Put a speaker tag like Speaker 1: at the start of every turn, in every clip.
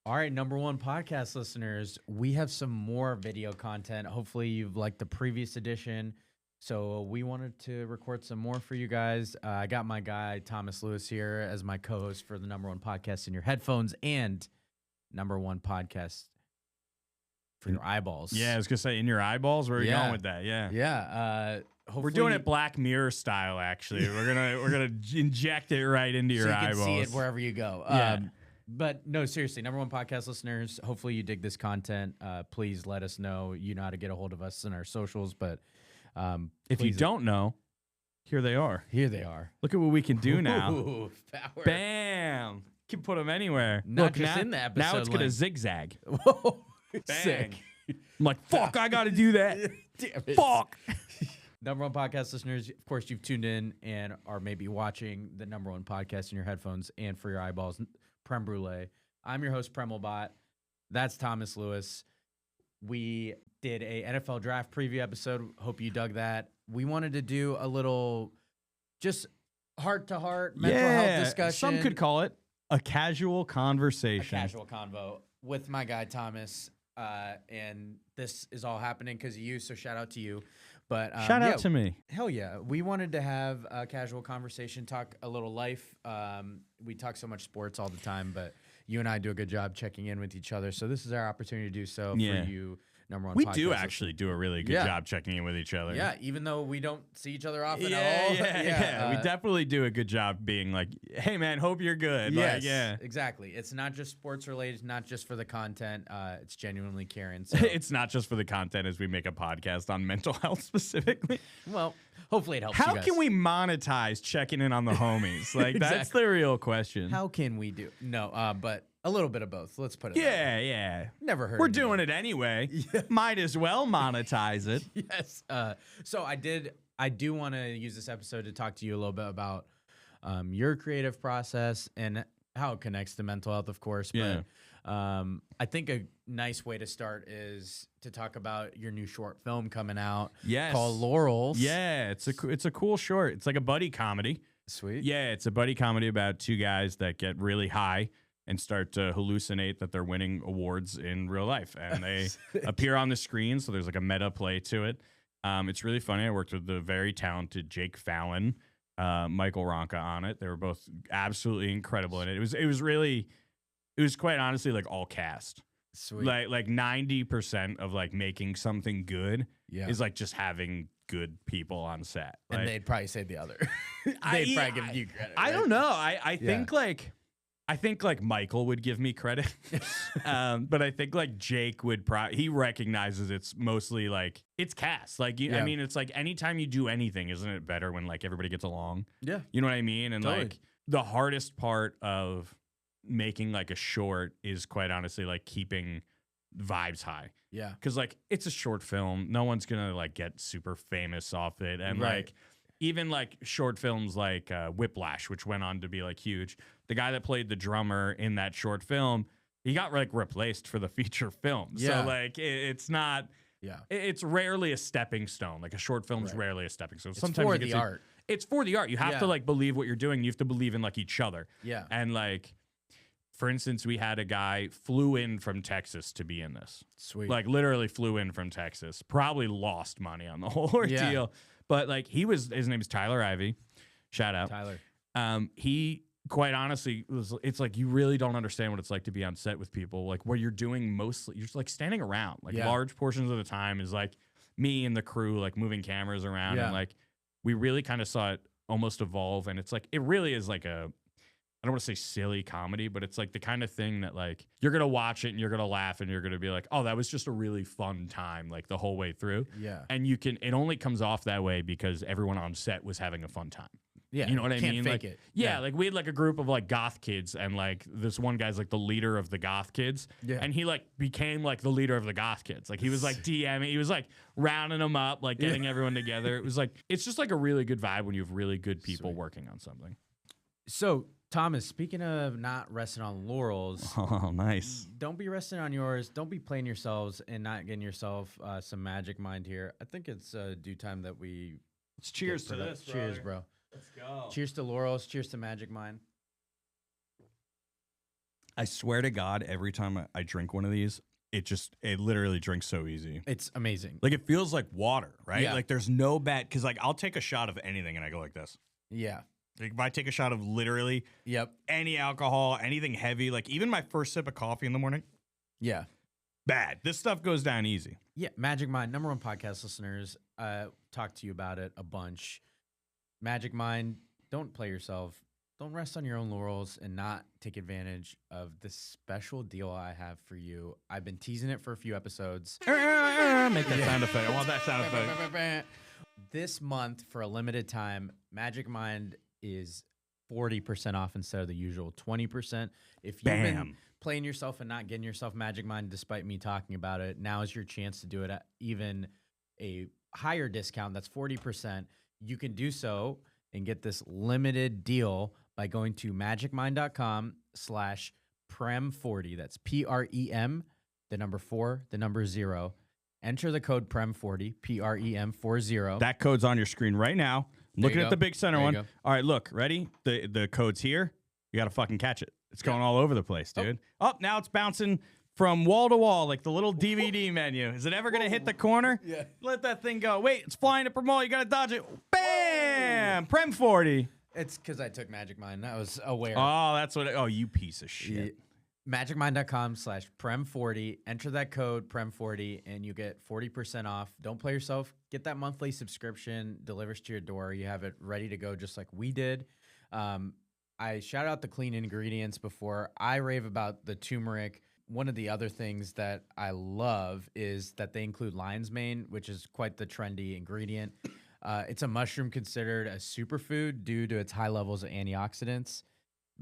Speaker 1: All right, number one podcast listeners, we have some more video content. Hopefully you've liked the previous edition. So we wanted to record some more for you guys. I got my guy, Thomas Lewis, here as my co-host for the number one podcast in your headphones and number one podcast for your eyeballs.
Speaker 2: Yeah, I was going to say in your eyeballs. Where are you going with that? Yeah.
Speaker 1: Yeah.
Speaker 2: We're doing it Black Mirror style, actually. We're gonna inject it right into your eyeballs.
Speaker 1: So you can see it wherever you go.
Speaker 2: Yeah.
Speaker 1: But no, seriously, number one podcast listeners, hopefully you dig this content. Please let us know. You know how to get a hold of us in our socials. But
Speaker 2: if you don't know, here they are.
Speaker 1: Here they are.
Speaker 2: Look at what we can do now.
Speaker 1: Ooh, power.
Speaker 2: Bam. Can put them anywhere.
Speaker 1: Not
Speaker 2: Look,
Speaker 1: just
Speaker 2: now,
Speaker 1: in the episode.
Speaker 2: now it's going to zigzag.
Speaker 1: Whoa.
Speaker 2: Bang.
Speaker 1: Sick.
Speaker 2: I'm like, fuck, I got to do that.
Speaker 1: Damn it.
Speaker 2: Fuck.
Speaker 1: Number one podcast listeners, of course, you've tuned in and are maybe watching the number one podcast in your headphones and for your eyeballs, Prem Brulee. I'm your host, Premal. That's Thomas Lewis. We did a NFL draft preview episode. Hope you dug that. We wanted to do a little just heart-to-heart mental health discussion.
Speaker 2: Some could call it a casual
Speaker 1: A
Speaker 2: conversation.
Speaker 1: casual convo with my guy, Thomas. And this is all happening because of you, so shout out to you. But
Speaker 2: Shout out to me.
Speaker 1: Hell yeah. We wanted to have a casual conversation, talk a little life. We talk so much sports all the time, but you and I do a good job checking in with each other. So this is our opportunity to do so for you, number one
Speaker 2: We
Speaker 1: podcast
Speaker 2: do
Speaker 1: listener.
Speaker 2: actually do a really good job checking in with each other.
Speaker 1: Yeah, even though we don't see each other often at all.
Speaker 2: Yeah. We definitely do a good job being like, hey, man, hope you're good.
Speaker 1: Yes,
Speaker 2: Like,
Speaker 1: exactly. It's not just sports related, not just for the content. It's genuinely caring. So.
Speaker 2: It's not just for the content as we make a podcast on mental health specifically.
Speaker 1: Well, hopefully it helps
Speaker 2: How
Speaker 1: you guys.
Speaker 2: can we monetize checking in on the homies? Like, that's the real question.
Speaker 1: How can we do? No, but a little bit of both. Let's put it that way.
Speaker 2: Yeah.
Speaker 1: Never heard.
Speaker 2: We're doing it anyway. Might as well monetize it.
Speaker 1: Yes. So I do want to use this episode to talk to you a little bit about your creative process and how it connects to mental health, of course.
Speaker 2: Yeah.
Speaker 1: But I think a nice way to start is to talk about your new short film coming out.
Speaker 2: Yes.
Speaker 1: Called Laurels.
Speaker 2: Yeah, it's a cool short. It's like a buddy comedy.
Speaker 1: Sweet.
Speaker 2: Yeah, it's a buddy comedy about two guys that get really high and start to hallucinate that they're winning awards in real life. And they appear on the screen, so there's like a meta play to it. It's really funny. I worked with the very talented Jake Fallon, Michael Ronca on it. They were both absolutely incredible in it. It was quite honestly like all cast.
Speaker 1: Sweet.
Speaker 2: Like 90% of like making something good is like just having good people on set.
Speaker 1: And
Speaker 2: Like,
Speaker 1: they'd probably say the other. They'd probably give you credit.
Speaker 2: I
Speaker 1: right?
Speaker 2: don't know. I think like Michael would give me credit, but I think like Jake would he recognizes it's mostly like it's cast. Like I mean, it's like anytime you do anything, isn't it better when like everybody gets along?
Speaker 1: Yeah,
Speaker 2: you know what I mean. And
Speaker 1: totally.
Speaker 2: like the hardest part of making like a short is quite honestly like keeping vibes high.
Speaker 1: Yeah,
Speaker 2: because like it's a short film, no one's gonna like get super famous off it, and
Speaker 1: Right.
Speaker 2: like. Even like short films like Whiplash, which went on to be like huge. The guy that played the drummer in that short film, he got like replaced for the feature film.
Speaker 1: Yeah.
Speaker 2: So like it's not.
Speaker 1: Yeah.
Speaker 2: It's rarely a stepping stone. Like a short film's
Speaker 1: Right.
Speaker 2: rarely a stepping stone.
Speaker 1: It's
Speaker 2: Sometimes
Speaker 1: for
Speaker 2: you get
Speaker 1: the
Speaker 2: to-
Speaker 1: art.
Speaker 2: It's for the art. You have
Speaker 1: Yeah.
Speaker 2: to like believe what you're doing. You have to believe in like each other.
Speaker 1: Yeah.
Speaker 2: And like, for instance, we had a guy flew in from Texas to be in this.
Speaker 1: Sweet.
Speaker 2: Like literally flew in from Texas. Probably lost money on the whole ordeal.
Speaker 1: Yeah.
Speaker 2: But like his name is Tyler Ivey. Shout out.
Speaker 1: Tyler.
Speaker 2: He quite honestly it's like you really don't understand what it's like to be on set with people. Like where you're doing mostly you're just like standing around. Like large portions of the time is like me and the crew like moving cameras around and like we really kind of saw it almost evolve, and it's like it really is like a I don't want to say silly comedy, but it's like the kind of thing that like you're going to watch it and you're going to laugh and you're going to be like, oh, that was just a really fun time, like the whole way through.
Speaker 1: Yeah.
Speaker 2: And it only comes off that way because everyone on set was having a fun time.
Speaker 1: Yeah.
Speaker 2: You know what I
Speaker 1: Can't
Speaker 2: mean?
Speaker 1: fake
Speaker 2: Like,
Speaker 1: it.
Speaker 2: yeah, like we had like a group of like goth kids, and like this one guy's like the leader of the goth kids.
Speaker 1: Yeah.
Speaker 2: And he like became like the leader of the goth kids. Like he was like DMing, he was like rounding them up, like getting everyone together. It was like, it's just like a really good vibe when you have really good people working on something.
Speaker 1: So, Thomas, speaking of not resting on laurels,
Speaker 2: Oh, nice.
Speaker 1: don't be resting on yours. Don't be playing yourselves and not getting yourself some magic mind here. I think it's due time that we
Speaker 2: Let's cheers
Speaker 1: get
Speaker 2: to this,
Speaker 1: Cheers, bro.
Speaker 2: Let's go.
Speaker 1: Cheers to laurels. Cheers to magic mind.
Speaker 2: I swear to God, every time I drink one of these, it literally drinks so easy.
Speaker 1: It's amazing.
Speaker 2: Like, it feels like water, right?
Speaker 1: Yeah.
Speaker 2: Like, there's no bad, because, like, I'll take a shot of anything and I go like this.
Speaker 1: Yeah.
Speaker 2: Like, if I take a shot of literally any alcohol, anything heavy, like, even my first sip of coffee in the morning.
Speaker 1: Yeah.
Speaker 2: Bad. This stuff goes down easy.
Speaker 1: Yeah. Magic Mind, #1 podcast listeners, talked to you about it a bunch. Magic Mind, don't play yourself. Don't rest on your own laurels and not take advantage of the special deal I have for you. I've been teasing it for a few episodes.
Speaker 2: Make that sound effect. I want that sound effect.
Speaker 1: This month, for a limited time, Magic Mind is 40% off instead of the usual 20%. If you've been playing yourself and not getting yourself Magic Mind, despite me talking about it, now is your chance to do it at even a higher discount. That's 40%. You can do so and get this limited deal by going to magicmind.com/Prem40. That's PREM, the number 4, the number 0. Enter the code Prem40, PREM40.
Speaker 2: That code's on your screen right now. Looking at the big center one. All right, look, ready? The code's here. You got to fucking catch it. It's going all over the place, dude. Oh, now it's bouncing from wall to wall like the little DVD menu. Is it ever going to hit the corner?
Speaker 1: Yeah.
Speaker 2: Let that thing go. Wait, it's flying to Premal. You got to dodge it. Bam! Prem 40.
Speaker 1: It's because I took Magic Mind. I was aware.
Speaker 2: Oh, that's what oh, you piece of shit.
Speaker 1: Yeah. Magicmind.com/Prem40. Enter that code Prem40 and you get 40% off. Don't play yourself. Get that monthly subscription, delivers to your door. You have it ready to go just like we did. I shout out the clean ingredients before. I rave about the turmeric. One of the other things that I love is that they include lion's mane, which is quite the trendy ingredient. It's a mushroom considered a superfood due to its high levels of antioxidants,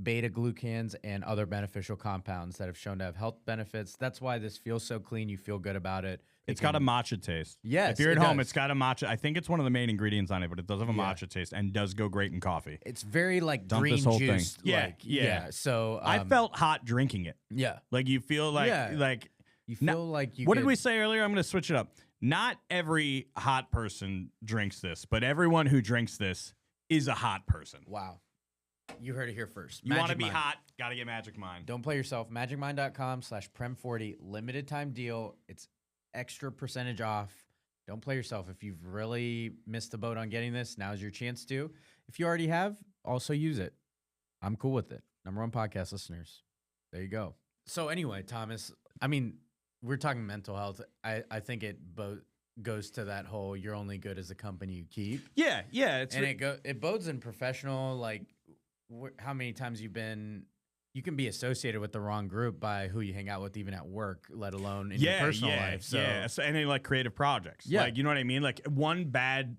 Speaker 1: beta-glucans, and other beneficial compounds that have shown to have health benefits. That's why this feels so clean. You feel good about it.
Speaker 2: It's got a matcha taste.
Speaker 1: Yes,
Speaker 2: if you're at home, it's got a matcha. I think it's one of the main ingredients on it, but it does have a matcha taste and does go great in coffee.
Speaker 1: It's very like
Speaker 2: Dump
Speaker 1: green
Speaker 2: this whole
Speaker 1: juice.
Speaker 2: thing. Yeah.
Speaker 1: So
Speaker 2: I felt hot drinking it.
Speaker 1: Yeah.
Speaker 2: Like you feel like
Speaker 1: you feel like you.
Speaker 2: What did we say earlier? I'm going to switch it up. Not every hot person drinks this, but everyone who drinks this is a hot person.
Speaker 1: Wow. You heard it here first.
Speaker 2: You want to be hot, got to get Magic Mind.
Speaker 1: Don't play yourself. Magicmind.com/Prem40. Limited time deal. It's extra percentage off. Don't play yourself. If you've really missed the boat on getting this, now's your chance to. If you already have, also use it. I'm cool with it. #1 podcast listeners. There you go. So anyway, Thomas, I mean, we're talking mental health. I think it goes to that whole you're only good as the company you keep.
Speaker 2: Yeah.
Speaker 1: It bodes in professional, like how many times you can be associated with the wrong group by who you hang out with, even at work, let alone in your personal life. So,
Speaker 2: So any like creative projects. Yeah. Like, you know what I mean? Like one bad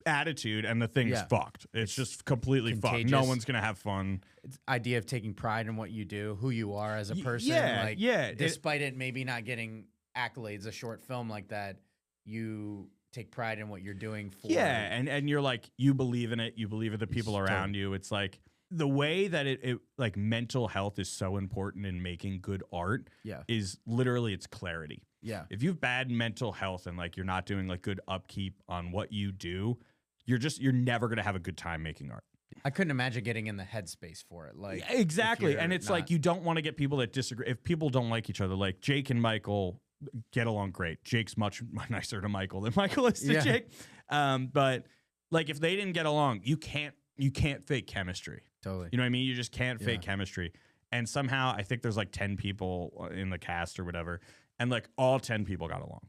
Speaker 2: attitude and the thing's fucked. It's just completely fucked. No one's going to have fun.
Speaker 1: It's idea of taking pride in what you do, who you are as a person. Despite it maybe not getting accolades, a short film like that, you take pride in what you're doing for.
Speaker 2: Yeah, and you're like, you believe in it. You believe in the people around you. It's like the way that it like mental health is so important in making good art is literally its clarity.
Speaker 1: Yeah.
Speaker 2: If you have bad mental health and like you're not doing like good upkeep on what you do, you're never going to have a good time making art.
Speaker 1: I couldn't imagine getting in the headspace for it. Like
Speaker 2: exactly. And it's like you don't want to get people that disagree. If people don't like each other, like Jake and Michael get along great. Jake's much nicer to Michael than Michael is to Jake. But like if they didn't get along, you can't fake chemistry.
Speaker 1: Totally.
Speaker 2: You know what I mean? You just can't fake chemistry. And somehow I think there's like 10 people in the cast or whatever, and like all 10 people got along.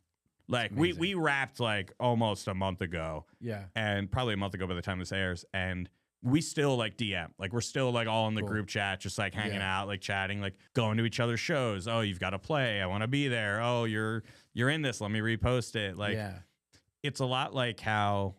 Speaker 2: Like we wrapped like almost a month ago.
Speaker 1: Yeah.
Speaker 2: And probably a month ago by the time this airs. And we still like DM. Like we're still like all in the group chat, just like hanging out, like chatting, like going to each other's shows. Oh, you've got to play. I want to be there. Oh, you're in this. Let me repost it. Like it's a lot like how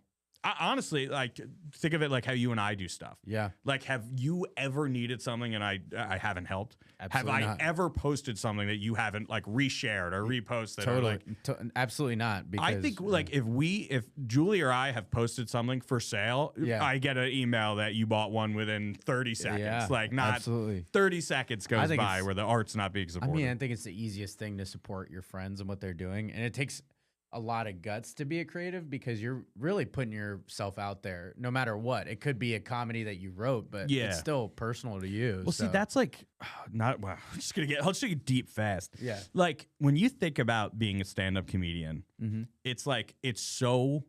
Speaker 2: honestly, like think of it like how you and I do stuff.
Speaker 1: Yeah.
Speaker 2: Like, have you ever needed something and I haven't helped?
Speaker 1: Absolutely
Speaker 2: have I ever posted something that you haven't like reshared or reposted?
Speaker 1: Totally.
Speaker 2: Or, like,
Speaker 1: absolutely not. Because
Speaker 2: I think like if Julie or I have posted something for sale, I get an email that you bought one within 30 seconds.
Speaker 1: Yeah,
Speaker 2: like not
Speaker 1: absolutely.
Speaker 2: 30 seconds goes by where the art's not being supported.
Speaker 1: I mean, I think it's the easiest thing to support your friends and what they're doing. And it takes a lot of guts to be a creative because you're really putting yourself out there no matter what. It could be a comedy that you wrote, but it's still personal to you.
Speaker 2: Well, see, that's like not. Well, I'm just gonna get. I'll just get deep fast.
Speaker 1: Yeah.
Speaker 2: Like when you think about being a stand-up comedian, it's like it's so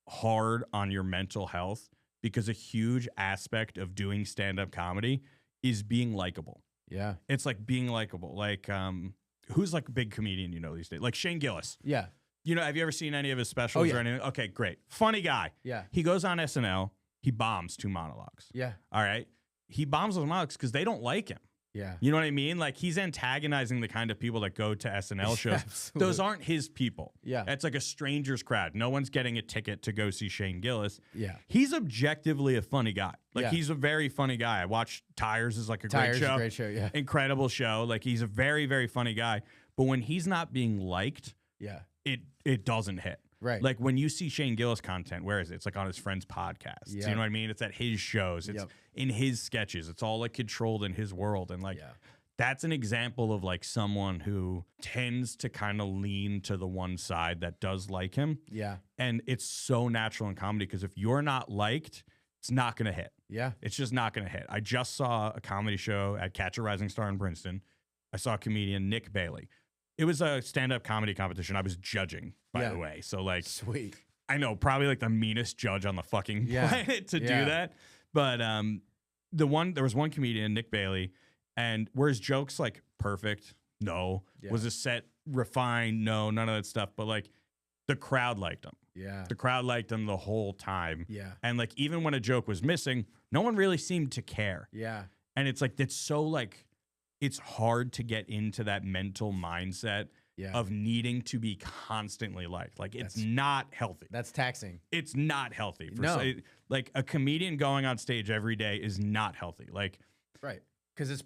Speaker 2: hard on your mental health because a huge aspect of doing stand-up comedy is being likable.
Speaker 1: Yeah.
Speaker 2: It's like being likable. Like who's like a big comedian you know these days? Like Shane Gillis.
Speaker 1: Yeah.
Speaker 2: You know, have you ever seen any of his specials or anything? Okay, great. Funny guy.
Speaker 1: Yeah.
Speaker 2: He goes on SNL. He bombs 2 monologues.
Speaker 1: Yeah.
Speaker 2: All right. He bombs those monologues because they don't like him.
Speaker 1: Yeah.
Speaker 2: You know what I mean? Like he's antagonizing the kind of people that go to SNL shows. Those aren't his people.
Speaker 1: Yeah.
Speaker 2: It's like a stranger's crowd. No one's getting a ticket to go see Shane Gillis.
Speaker 1: Yeah.
Speaker 2: He's objectively a funny guy. Like he's a very funny guy. I watched Tires is like a great show.
Speaker 1: Great show. Yeah.
Speaker 2: Incredible show. Like he's a very, very funny guy. But when he's not being liked, it doesn't hit.
Speaker 1: Right.
Speaker 2: Like when you see Shane Gillis content, where is it? It's like on his friend's podcast. You know what I mean? It's at his shows. It's in his sketches. It's all like controlled in his world. And like that's an example of like someone who tends to kind of lean to the one side that does like him.
Speaker 1: Yeah.
Speaker 2: And it's so natural in comedy because if you're not liked, it's not going to hit.
Speaker 1: Yeah.
Speaker 2: It's just not going to hit. I just saw a comedy show at Catch a Rising Star in Princeton. I saw comedian Nick Bailey. It was a stand-up comedy competition. I was judging, by the way. So, like,
Speaker 1: sweet.
Speaker 2: I know, probably like the meanest judge on the fucking planet to do that. But there was one comedian, Nick Bailey, and were his jokes like perfect? No. Was his set refined? No, none of that stuff. But like, the crowd liked him.
Speaker 1: Yeah.
Speaker 2: The crowd liked him the whole time.
Speaker 1: Yeah.
Speaker 2: And like, even when a joke was missing, no one really seemed to care.
Speaker 1: Yeah.
Speaker 2: And it's like, that's so like, it's hard to get into that mental mindset of needing to be constantly liked. Like, it's not healthy.
Speaker 1: That's taxing.
Speaker 2: It's not healthy.
Speaker 1: No.
Speaker 2: Like, a comedian going on stage every day is not healthy. Like,
Speaker 1: right. Because it's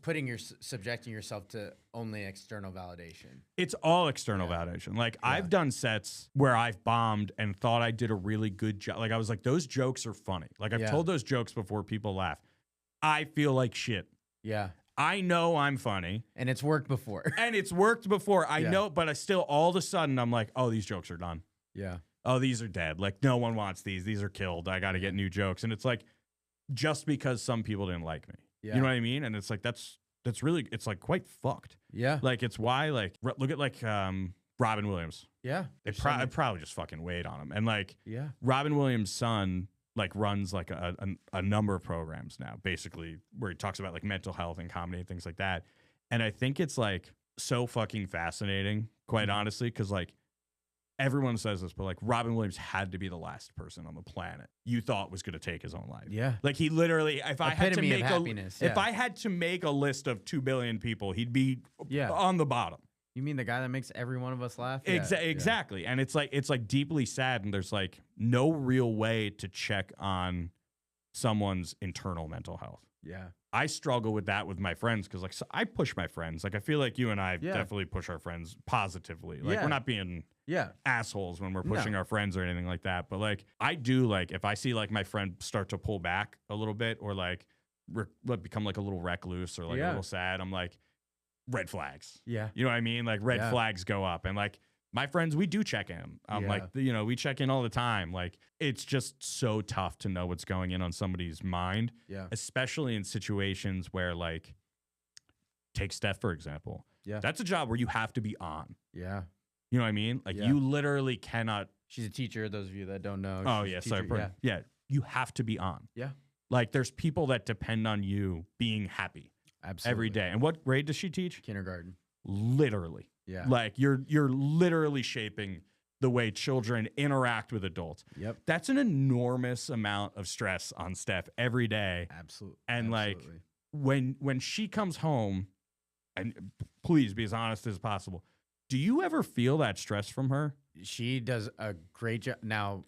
Speaker 1: subjecting yourself to only external validation.
Speaker 2: It's all external validation. Like, I've done sets where I've bombed and thought I did a really good job. Like, I was like, those jokes are funny. Like, I've told those jokes before people laugh. I feel like shit.
Speaker 1: Yeah.
Speaker 2: I know I'm funny.
Speaker 1: And it's worked before.
Speaker 2: I know, but I still, all of a sudden, I'm like, oh, these jokes are done.
Speaker 1: Yeah.
Speaker 2: Oh, these are dead. Like, no one wants these. These are killed. I got to get new jokes. And it's like, just because some people didn't like me. Yeah. You know what I mean? And it's like, that's really, it's like quite fucked.
Speaker 1: Yeah.
Speaker 2: Like, it's why, like, look at like Robin Williams.
Speaker 1: Yeah.
Speaker 2: I probably just fucking weighed on him. And like,
Speaker 1: yeah,
Speaker 2: Robin Williams' son, like, runs like a number of programs now, basically, where he talks about like mental health and comedy and things like that. And I think it's like so fucking fascinating, quite honestly, because like everyone says this, but like Robin Williams had to be the last person on the planet you thought was going to take his own life.
Speaker 1: Yeah.
Speaker 2: Like he literally, if I had to make a list of 2 billion people, he'd be on the bottom.
Speaker 1: You mean the guy that makes every one of us laugh?
Speaker 2: Exactly. And it's like deeply sad, and there's like no real way to check on someone's internal mental health.
Speaker 1: Yeah.
Speaker 2: I struggle with that with my friends because like I push my friends. Like I feel like you and I definitely push our friends positively. Like we're not being assholes when we're pushing our friends or anything like that. But like I do, like if I see like my friend start to pull back a little bit or like become like a little recluse or like a little sad, I'm like, red flags.
Speaker 1: Yeah.
Speaker 2: You know what I mean? Like red flags go up. And like my friends, we do check in. Like, you know, we check in all the time. Like it's just so tough to know what's going in on somebody's mind.
Speaker 1: Yeah.
Speaker 2: Especially in situations where like, take Steph, for example.
Speaker 1: Yeah.
Speaker 2: That's a job where you have to be on.
Speaker 1: Yeah.
Speaker 2: You know what I mean? Like you literally cannot.
Speaker 1: She's a teacher, those of you that don't know.
Speaker 2: Oh yeah. Sorry. Yeah. You have to be on.
Speaker 1: Yeah.
Speaker 2: Like there's people that depend on you being happy.
Speaker 1: Absolutely.
Speaker 2: Every day. And what grade does she teach?
Speaker 1: Kindergarten.
Speaker 2: Literally.
Speaker 1: Yeah.
Speaker 2: Like you're literally shaping the way children interact with adults.
Speaker 1: Yep.
Speaker 2: That's an enormous amount of stress on Steph every day.
Speaker 1: Absolutely.
Speaker 2: And like when she comes home, and please be as honest as possible, do you ever feel that stress from her?
Speaker 1: She does a great job. Now,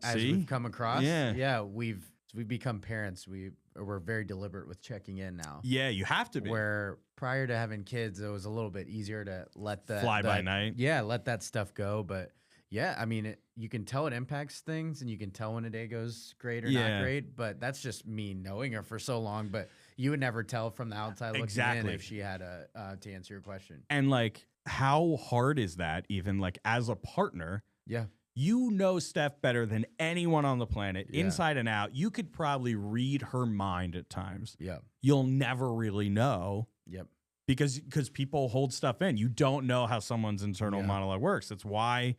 Speaker 1: as we've come across, we've become parents. We're very deliberate with checking in now.
Speaker 2: Yeah, you have to be.
Speaker 1: Where prior to having kids, it was a little bit easier to let that
Speaker 2: fly by night.
Speaker 1: Yeah, let that stuff go. But yeah, I mean, you can tell it impacts things, and you can tell when a day goes great or not great. But that's just me knowing her for so long. But you would never tell from the outside looking in if she had to answer your question.
Speaker 2: And like, how hard is that? Even like as a partner,
Speaker 1: Yeah.
Speaker 2: You know Steph better than anyone on the planet,
Speaker 1: Yeah.
Speaker 2: inside and out. You could probably read her mind at times.
Speaker 1: Yeah.
Speaker 2: You'll never really know.
Speaker 1: Yep.
Speaker 2: Because people hold stuff in. You don't know how someone's internal
Speaker 1: Yeah.
Speaker 2: monologue works. That's why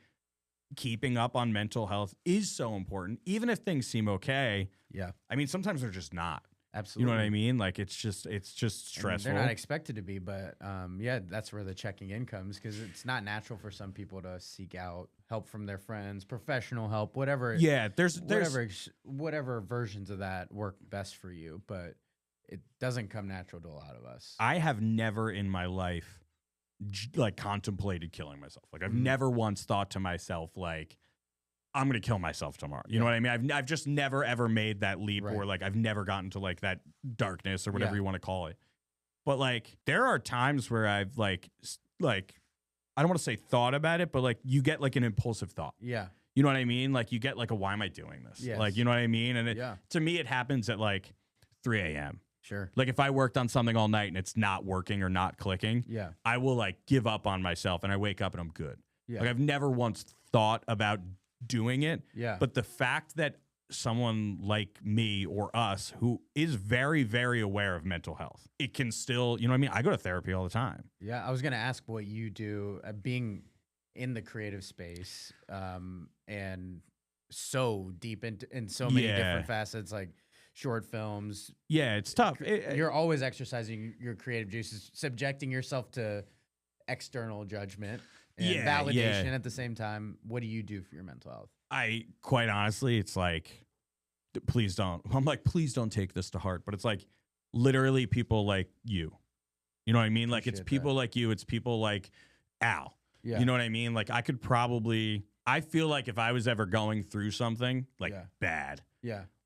Speaker 2: keeping up on mental health is so important. Even if things seem okay.
Speaker 1: Yeah.
Speaker 2: I mean, sometimes they're just not.
Speaker 1: Absolutely.
Speaker 2: You know what I mean? Like it's just stressful.
Speaker 1: And they're not expected to be, but yeah, that's where the checking in comes, because it's not natural for some people to seek out help from their friends, professional help, whatever.
Speaker 2: Yeah, there's
Speaker 1: whatever versions of that work best for you, but it doesn't come natural to a lot of us.
Speaker 2: I have never in my life like contemplated killing myself. Like I've never once thought to myself like, I'm going to kill myself tomorrow. You know what I mean? I've just never ever made that leap, or like I've never gotten to like that darkness or whatever you want to call it. But like there are times where I've like I don't want to say thought about it, but like you get like an impulsive thought.
Speaker 1: Yeah.
Speaker 2: You know what I mean? Like you get like a, why am I doing this?
Speaker 1: Yes.
Speaker 2: Like, you know what I mean? And to me, it happens at like 3 a.m.
Speaker 1: Sure.
Speaker 2: Like if I worked on something all night and it's not working or not clicking, I will like give up on myself and I wake up and I'm good. Yeah. Like I've never once thought about doing it. Yeah. But the fact that someone like me or us who is very, very aware of mental health, it can still, you know what I mean? I go to therapy all the time.
Speaker 1: Yeah. I was going to ask what you do being in the creative space and so deep in so many different facets, like short films.
Speaker 2: Yeah, it's tough.
Speaker 1: You're always exercising your creative juices, subjecting yourself to external judgment and validation at the same time. What do you do for your mental health?
Speaker 2: I quite honestly, it's like, please don't. I'm like, please don't take this to heart. But it's like literally people like you. You know what I mean? Like it's people like you. It's people like Al. Yeah. You know what I mean? Like I could probably, I feel like if I was ever going through something like bad,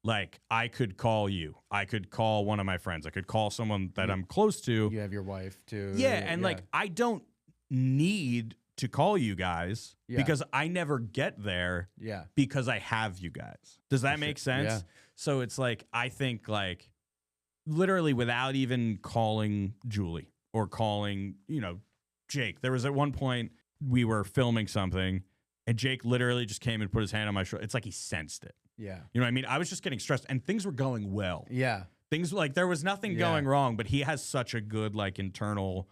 Speaker 2: like I could call you. I could call one of my friends. I could call someone that I'm close to.
Speaker 1: You have your wife too.
Speaker 2: Yeah. And like, I don't need to call you guys because I never get there because I have you guys. Does that make sense? Yeah. So it's like, I think like literally without even calling Julie or calling, you know, Jake, there was at one point we were filming something and Jake literally just came and put his hand on my shoulder. It's like he sensed it. Yeah. You know what I mean? I was just getting stressed and things were going well. Yeah. Things like there was nothing going wrong, but he has such a good like internal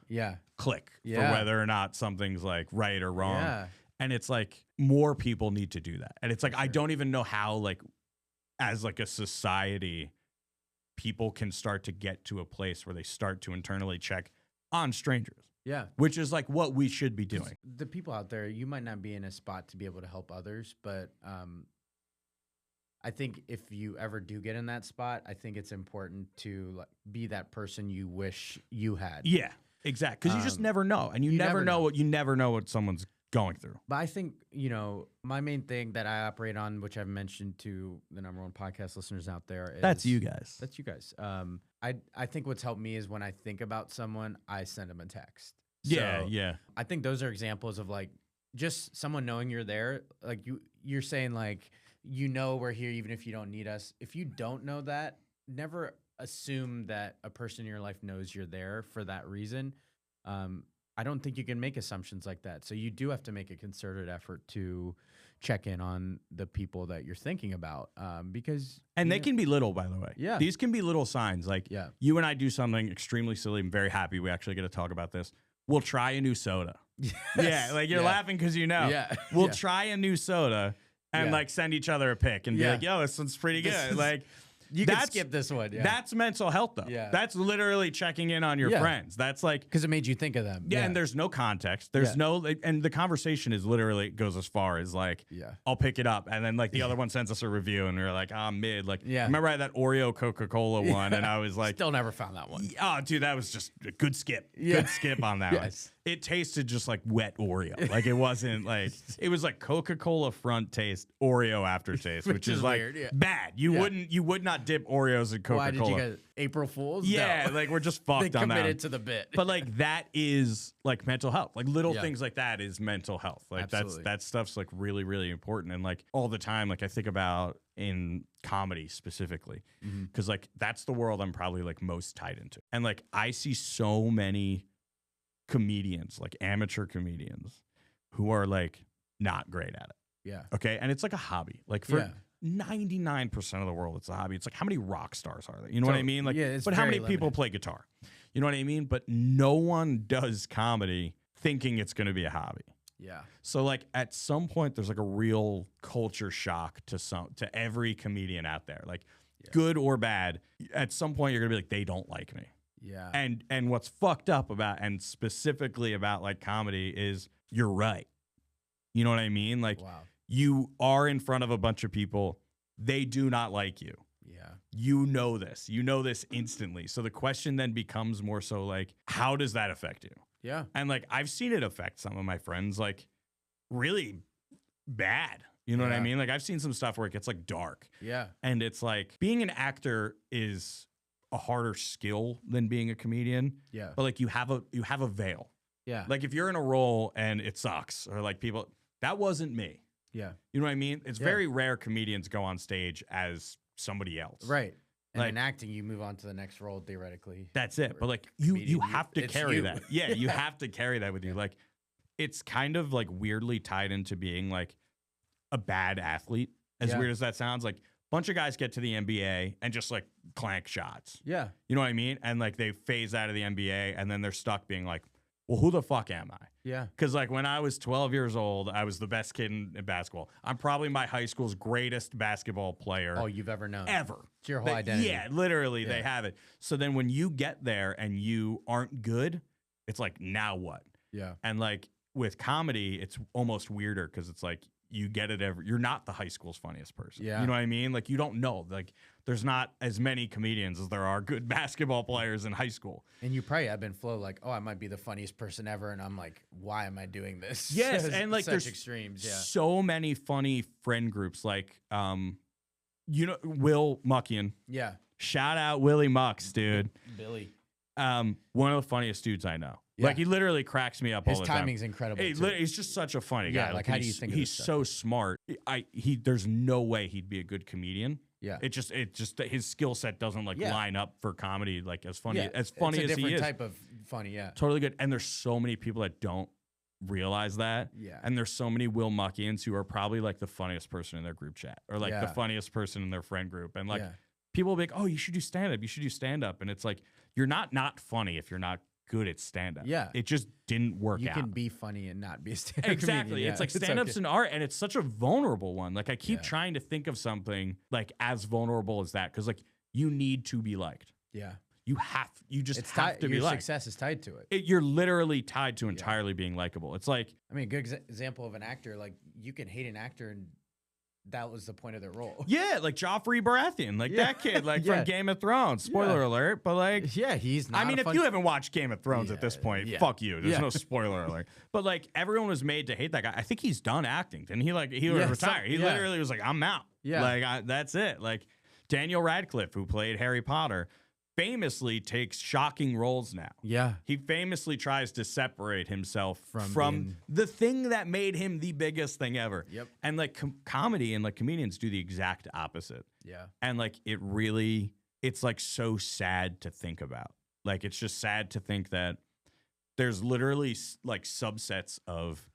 Speaker 2: click for whether or not something's like right or wrong. Yeah. And it's like more people need to do that. And it's like I don't even know how like as like a society people can start to get to a place where they start to internally check on strangers. Yeah. Which is like what we should be doing.
Speaker 1: The people out there, you might not be in a spot to be able to help others, but I think if you ever do get in that spot, I think it's important to like, be that person you wish you had.
Speaker 2: Yeah, exactly. Because you just never know. And you never know what someone's going through.
Speaker 1: But I think, you know, my main thing that I operate on, which I've mentioned to the #1 podcast listeners out there, is
Speaker 2: that's you guys.
Speaker 1: That's you guys. I think what's helped me is when I think about someone, I send them a text.
Speaker 2: Yeah, yeah.
Speaker 1: I think those are examples of like just someone knowing you're there. Like you're saying like, you know, we're here even if you don't need us. If you don't know that, never assume that a person in your life knows you're there for that reason. I don't think you can make assumptions like that. So you do have to make a concerted effort to check in on the people that you're thinking about because...
Speaker 2: And they can be little, by the way.
Speaker 1: Yeah.
Speaker 2: These can be little signs. Like you and I do something extremely silly. I'm very happy we actually get to talk about this. We'll try a new soda. Yes. Yeah, like you're laughing because you know. Yeah. We'll try a new soda. And like send each other a pic and be like, yo, this one's pretty good. Like
Speaker 1: you can skip this one. Yeah.
Speaker 2: That's mental health though. Yeah. That's literally checking in on your friends. That's like
Speaker 1: because it made you think of them.
Speaker 2: Yeah, and there's no context. There's no and the conversation is literally goes as far as like I'll pick it up and then like the other one sends us a review and we're like, I'm mid. Like remember I had that Oreo Coca-Cola one and I was like
Speaker 1: still never found that one.
Speaker 2: Oh dude, that was just a good skip. Good skip on that one. It tasted just like wet Oreo. Like it wasn't like it was like Coca-Cola front taste, Oreo aftertaste, which is like weird, bad. You would not dip Oreos in Coca-Cola.
Speaker 1: Why did you guys April Fools?
Speaker 2: Yeah,
Speaker 1: no.
Speaker 2: Like we're just fucked
Speaker 1: they
Speaker 2: on that.
Speaker 1: Committed to the bit.
Speaker 2: But like that is like mental health. Like little things like that is mental health. Like
Speaker 1: Absolutely.
Speaker 2: that stuff's like really, really important. And like all the time, like I think about in comedy specifically, because like that's the world I'm probably like most tied into. And like I see so many comedians, like amateur comedians, who are like not great at it.
Speaker 1: Yeah.
Speaker 2: Okay. And it's like a hobby. Like for 99% of the world, it's a hobby. It's like, how many rock stars are there? You know what I mean? Like, but how many people play guitar? You know what I mean? But no one does comedy thinking it's going to be a hobby.
Speaker 1: Yeah.
Speaker 2: So like at some point there's like a real culture shock to every comedian out there. Like good or bad, at some point you're going to be like, they don't like me.
Speaker 1: Yeah.
Speaker 2: And what's fucked up about, and specifically about like comedy, is you're right. You know what I mean? Like you are in front of a bunch of people. They do not like you.
Speaker 1: Yeah.
Speaker 2: You know this. You know this instantly. So the question then becomes more so like, how does that affect you?
Speaker 1: Yeah.
Speaker 2: And like, I've seen it affect some of my friends, like really bad. You know what I mean? Like I've seen some stuff where it gets like dark.
Speaker 1: Yeah.
Speaker 2: And it's like being an actor is a harder skill than being a comedian.
Speaker 1: Yeah.
Speaker 2: But like you have a veil.
Speaker 1: Yeah.
Speaker 2: Like if you're in a role and it sucks, or like people, that wasn't me.
Speaker 1: Yeah.
Speaker 2: You know what I mean? It's very rare comedians go on stage as somebody else.
Speaker 1: Right. And
Speaker 2: like,
Speaker 1: in acting, you move on to the next role theoretically.
Speaker 2: That's it. But like you have to carry that. Yeah, you have to carry that with you. Like it's kind of like weirdly tied into being like a bad athlete. As weird as that sounds, like a bunch of guys get to the NBA and just like clank shots.
Speaker 1: Yeah.
Speaker 2: You know what I mean? And like they phase out of the NBA and then they're stuck being like, well, who the fuck am I?
Speaker 1: Yeah.
Speaker 2: Because like when I was 12 years old, I was the best kid in basketball. I'm probably my high school's greatest basketball player.
Speaker 1: Oh, you've ever known.
Speaker 2: Ever.
Speaker 1: It's your whole identity.
Speaker 2: Yeah, literally, they have it. So then when you get there and you aren't good, it's like, now what?
Speaker 1: Yeah.
Speaker 2: And like with comedy, it's almost weirder because it's like you get it you're not the high school's funniest person.
Speaker 1: Yeah.
Speaker 2: You know what I mean? Like you don't know. Like there's not as many comedians as there are good basketball players in high school.
Speaker 1: And you probably have been flow like, oh, I might be the funniest person ever. And I'm like, why am I doing this?
Speaker 2: Yes. And like
Speaker 1: such
Speaker 2: there's
Speaker 1: extremes. Yeah.
Speaker 2: So many funny friend groups. Like, you know, Will Muckian.
Speaker 1: Yeah.
Speaker 2: Shout out Willie Mucks, dude.
Speaker 1: Billy.
Speaker 2: One of the funniest dudes I know.
Speaker 1: Yeah.
Speaker 2: Like he literally cracks me up all the time.
Speaker 1: His timing's incredible.
Speaker 2: He's just such a funny guy.
Speaker 1: Like how do you think
Speaker 2: he's so smart? There's no way he'd be a good comedian.
Speaker 1: Yeah.
Speaker 2: It just his skill set doesn't like line up for comedy like as funny as
Speaker 1: it's a
Speaker 2: he is.
Speaker 1: different type of funny, yeah.
Speaker 2: Totally good. And there's so many people that don't realize that.
Speaker 1: Yeah.
Speaker 2: And there's so many Will Muckians who are probably like the funniest person in their group chat or like the funniest person in their friend group. And like people will be like, oh, you should do stand up. You should do stand up. And it's like, you're not funny if you're not good at stand up.
Speaker 1: Yeah.
Speaker 2: It just didn't work out.
Speaker 1: You can be funny and not be a stand up.
Speaker 2: Exactly.
Speaker 1: Comedian.
Speaker 2: It's like stand up's an art and it's such a vulnerable one. Like I keep trying to think of something like as vulnerable as that. Cause like you need to be liked.
Speaker 1: Yeah.
Speaker 2: You just have to be liked.
Speaker 1: Your success is tied to it.
Speaker 2: You're literally tied to entirely being likable. It's like,
Speaker 1: I mean, a good example of an actor, like you can hate an actor and that was the point of their role.
Speaker 2: Yeah, like Joffrey Baratheon, like that kid, like from Game of Thrones. Spoiler alert, but like,
Speaker 1: he's not.
Speaker 2: I mean, if you haven't watched Game of Thrones at this point, fuck you. There's no spoiler alert. But like, everyone was made to hate that guy. I think he's done acting. Didn't he? Like, he retired. He literally was like, I'm out. Yeah, like that's it. Like Daniel Radcliffe, who played Harry Potter, famously takes shocking roles now.
Speaker 1: Yeah.
Speaker 2: He famously tries to separate himself from the thing that made him the biggest thing ever.
Speaker 1: Yep.
Speaker 2: And like comedy and like comedians do the exact opposite.
Speaker 1: Yeah.
Speaker 2: And like it's like so sad to think about. Like it's just sad to think that there's literally like subsets of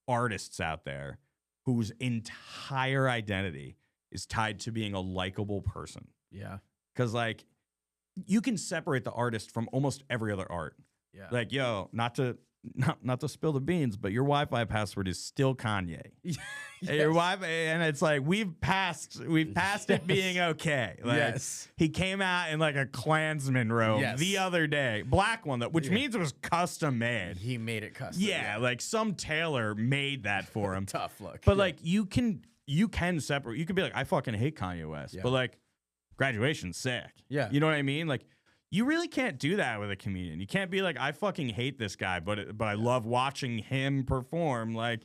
Speaker 2: artists out there whose entire identity is tied to being a likable person.
Speaker 1: Yeah.
Speaker 2: Because like, you can separate the artist from almost every other art.
Speaker 1: Yeah.
Speaker 2: Like, yo, not to spill the beans, but your Wi-Fi password is still Kanye.
Speaker 1: Yes.
Speaker 2: Your Wi-Fi, and it's like we've passed it being okay. Like, he came out in like a Klansman robe the other day, black one which means it was custom made.
Speaker 1: He made it custom.
Speaker 2: Yeah, like some tailor made that for him.
Speaker 1: Tough look.
Speaker 2: But like you can separate. You could be like, I fucking hate Kanye West, but like, graduation's sick.
Speaker 1: Yeah.
Speaker 2: You know what I mean? Like, you really can't do that with a comedian. You can't be like, I fucking hate this guy, but I love watching him perform. Like,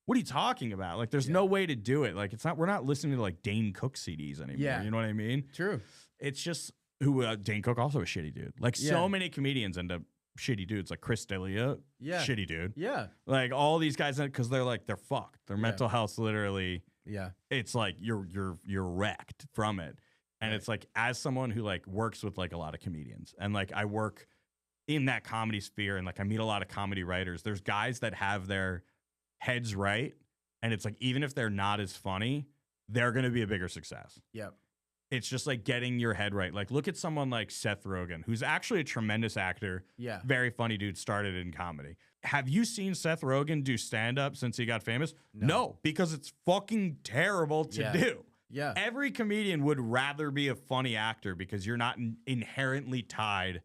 Speaker 2: what are you talking about? Like, there's no way to do it. Like, we're not listening to like Dane Cook CDs anymore.
Speaker 1: Yeah.
Speaker 2: You know what I mean?
Speaker 1: True.
Speaker 2: It's just Dane Cook, also a shitty dude. Like, so many comedians end up shitty dudes. Like Chris D'Elia, shitty dude.
Speaker 1: Yeah.
Speaker 2: Like all these guys, because they're fucked. Their mental health's literally.
Speaker 1: Yeah.
Speaker 2: It's like you're wrecked from it. And it's like, as someone who like works with like a lot of comedians and like I work in that comedy sphere and like I meet a lot of comedy writers, there's guys that have their heads right And it's like, even if they're not as funny, they're going to be a bigger success.
Speaker 1: Yep.
Speaker 2: It's just like getting your head right. Like, look at someone like Seth Rogen, who's actually a tremendous actor.
Speaker 1: Yeah.
Speaker 2: Very funny dude, started in comedy. Have you seen Seth Rogen do stand-up since he got famous? No, because it's fucking terrible to do.
Speaker 1: Yeah.
Speaker 2: Every comedian would rather be a funny actor because you're not inherently tied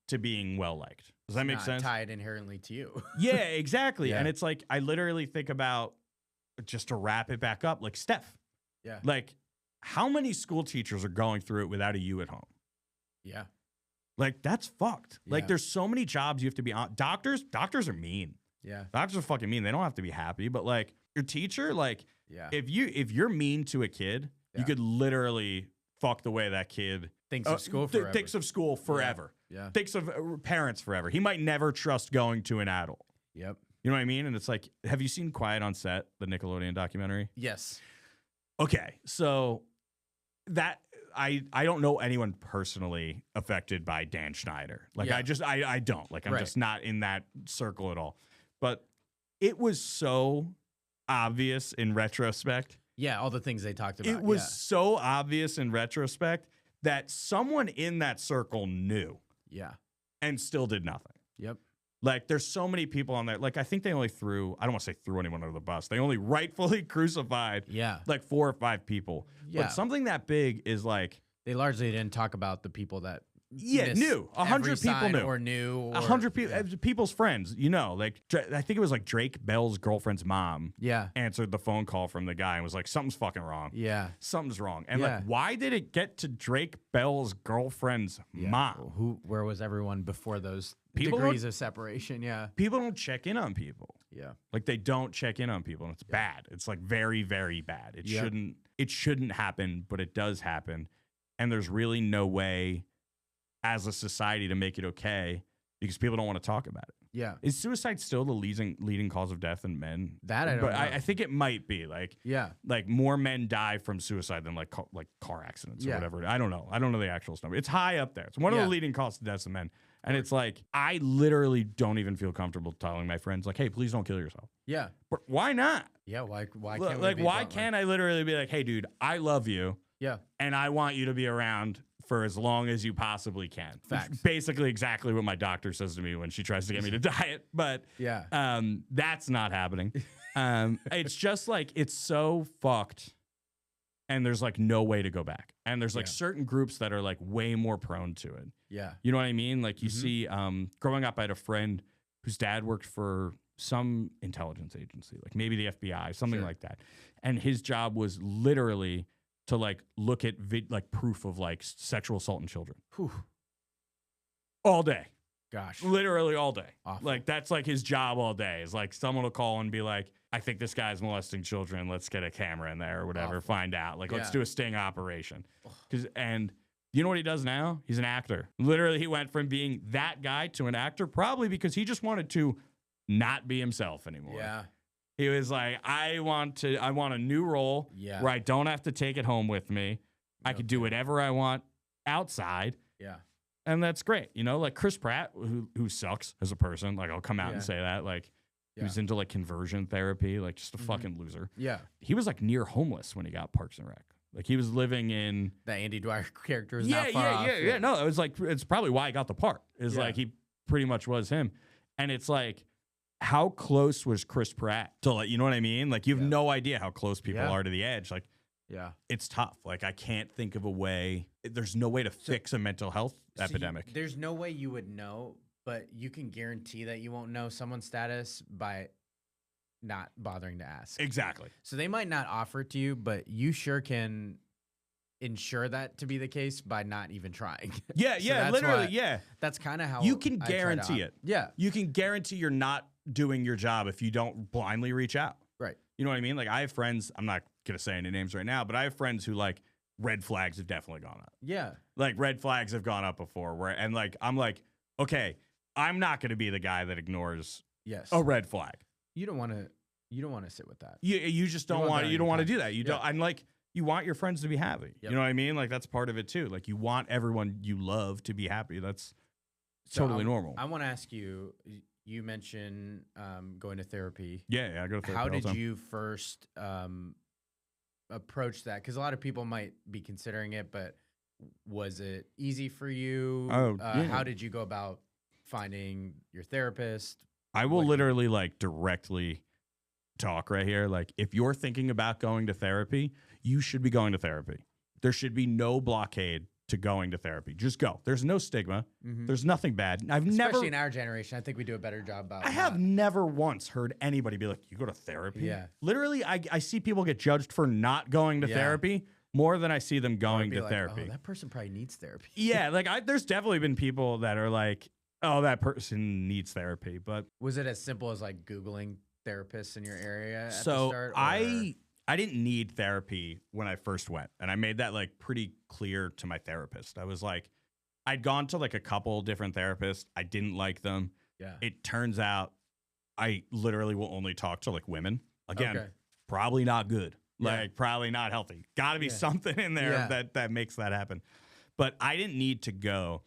Speaker 2: to being well-liked. Does that make sense?
Speaker 1: Tied inherently to you.
Speaker 2: Yeah, exactly. And it's like, I literally think about, just to wrap it back up, like Steph.
Speaker 1: Yeah.
Speaker 2: Like, how many school teachers are going through it without a you at home?
Speaker 1: Yeah.
Speaker 2: Like, that's fucked.
Speaker 1: Yeah.
Speaker 2: Like, there's so many jobs you have to be on. Doctors are mean.
Speaker 1: Yeah.
Speaker 2: Doctors are fucking mean. They don't have to be happy. But like, your teacher, like, if you're mean to a kid, you could literally fuck the way that kid
Speaker 1: thinks of school forever.
Speaker 2: Thinks of school forever.
Speaker 1: Yeah.
Speaker 2: Thinks of parents forever. He might never trust going to an adult.
Speaker 1: Yep.
Speaker 2: You know what I mean? And it's like, have you seen Quiet on Set, the Nickelodeon documentary?
Speaker 1: Yes.
Speaker 2: Okay, so that I don't know anyone personally affected by Dan Schneider. Like, I don't. Like, I'm just not in that circle at all. But it was so obvious in retrospect.
Speaker 1: Yeah, all the things they talked about.
Speaker 2: It was so obvious in retrospect that someone in that circle knew.
Speaker 1: Yeah.
Speaker 2: And still did nothing.
Speaker 1: Yep.
Speaker 2: Like, there's so many people on there. Like, I think they only threw, I don't want to say threw anyone under the bus. They only rightfully crucified like 4 or 5 people. Yeah. But something that big is like,
Speaker 1: they largely didn't talk about the people that
Speaker 2: knew. 100 people knew.
Speaker 1: Or knew.
Speaker 2: 100 people, people's friends, you know. Like, I think it was like Drake Bell's girlfriend's mom answered the phone call from the guy and was like, something's fucking wrong.
Speaker 1: Yeah.
Speaker 2: Something's wrong. And like, why did it get to Drake Bell's girlfriend's mom?
Speaker 1: Where was everyone before those degrees of separation? Yeah.
Speaker 2: People don't check in on people.
Speaker 1: Yeah.
Speaker 2: Like, they don't check in on people, and it's bad. It's like very, very bad. It shouldn't happen, but it does happen. And there's really no way as a society to make it okay because people don't want to talk about it.
Speaker 1: Yeah.
Speaker 2: Is suicide still the leading cause of death in men?
Speaker 1: That I don't know.
Speaker 2: I think it might be. Like, like more men die from suicide than like car accidents or whatever. I don't know. I don't know the actual number. It's high up there. It's one of the leading causes of deaths in men. And it's like, I literally don't even feel comfortable telling my friends, like, hey, please don't kill yourself.
Speaker 1: Yeah.
Speaker 2: But why not?
Speaker 1: Yeah. Why can't
Speaker 2: like, why can't I literally be like, hey, dude, I love you.
Speaker 1: Yeah.
Speaker 2: And I want you to be around for as long as you possibly can.
Speaker 1: Facts.
Speaker 2: Basically exactly what my doctor says to me when she tries to get me to diet. But that's not happening. It's just like, it's so fucked. And there's like no way to go back. And there's like certain groups that are like way more prone to it.
Speaker 1: Yeah.
Speaker 2: You know what I mean? Like, you see, growing up, I had a friend whose dad worked for some intelligence agency, like maybe the FBI, something like that. And his job was literally to like look at like proof of like sexual assault in children.
Speaker 1: Whew.
Speaker 2: All day.
Speaker 1: Gosh.
Speaker 2: Literally all day.
Speaker 1: Awful.
Speaker 2: Like, that's like his job all day. Is like, someone will call and be like, I think this guy's molesting children. Let's get a camera in there or whatever.
Speaker 1: Awful.
Speaker 2: Find out. Like, let's do a sting operation. And you know what he does now? He's an actor. Literally, he went from being that guy to an actor, probably because he just wanted to not be himself anymore.
Speaker 1: Yeah.
Speaker 2: He was like, I want a new role where I don't have to take it home with me. I could do whatever I want outside.
Speaker 1: Yeah.
Speaker 2: And that's great. You know, like Chris Pratt, who sucks as a person. Like, I'll come out and say that. Like, he was into like conversion therapy, like just a fucking loser.
Speaker 1: Yeah.
Speaker 2: He was like near homeless when he got Parks and Rec. Like, he was living in
Speaker 1: that Andy Dwyer character is not far off.
Speaker 2: Yeah. No, it was like, it's probably why he got the part. Is like, he pretty much was him. And it's like, how close was Chris Pratt to, like, you know what I mean? Like, you have no idea how close people are to the edge. Like, it's tough. Like, I can't think of a way. There's no way to fix a mental health epidemic.
Speaker 1: There's no way you would know, but you can guarantee that you won't know someone's status by not bothering to ask.
Speaker 2: Exactly.
Speaker 1: So they might not offer it to you, but you sure can ensure that to be the case by not even trying.
Speaker 2: Yeah,
Speaker 1: So
Speaker 2: literally,
Speaker 1: That's kind of how
Speaker 2: you can guarantee it.
Speaker 1: Yeah.
Speaker 2: You can guarantee you're not doing your job if you don't blindly reach out.
Speaker 1: Right.
Speaker 2: You know what I mean? Like, I have friends, I'm not going to say any names right now, but I have friends who, like, red flags have definitely gone up.
Speaker 1: Yeah.
Speaker 2: Like, red flags have gone up before and like, I'm like, okay, I'm not going to be the guy that ignores a red flag.
Speaker 1: You don't want to sit with that.
Speaker 2: You just don't want to do that. You don't. I'm like, you want your friends to be happy. You know what I mean? Like, that's part of it too. Like, you want everyone you love to be happy. That's totally normal.
Speaker 1: I want to ask you, you mentioned going to therapy.
Speaker 2: Yeah, I go to therapy.
Speaker 1: How
Speaker 2: all the
Speaker 1: did
Speaker 2: time.
Speaker 1: you first approach that? Because a lot of people might be considering it, but was it easy for you?
Speaker 2: Oh, yeah.
Speaker 1: How did you go about finding your therapist?
Speaker 2: I will literally like directly talk right here. Like, if you're thinking about going to therapy, you should be going to therapy. There should be no blockade to going to therapy. Just go. There's no stigma. There's nothing bad.
Speaker 1: Especially in our generation, I think we do a better job about
Speaker 2: I have never once heard anybody be like, you go to therapy?
Speaker 1: Yeah.
Speaker 2: Literally, I see people get judged for not going to therapy more than I see them going to therapy.
Speaker 1: Oh, that person probably needs therapy.
Speaker 2: Yeah, like there's definitely been people that are like, oh, that person needs therapy. But
Speaker 1: was it as simple as like Googling therapists in your area at the
Speaker 2: so
Speaker 1: start?
Speaker 2: I didn't need therapy when I first went. And I made that like pretty clear to my therapist. I was like, I'd gone to like a couple different therapists. I didn't like them.
Speaker 1: Yeah.
Speaker 2: It turns out I literally will only talk to like women. Again,
Speaker 1: Okay.
Speaker 2: probably not good.
Speaker 1: Yeah.
Speaker 2: Like probably not healthy. Got to be something in there that makes that happen. But I didn't need to go.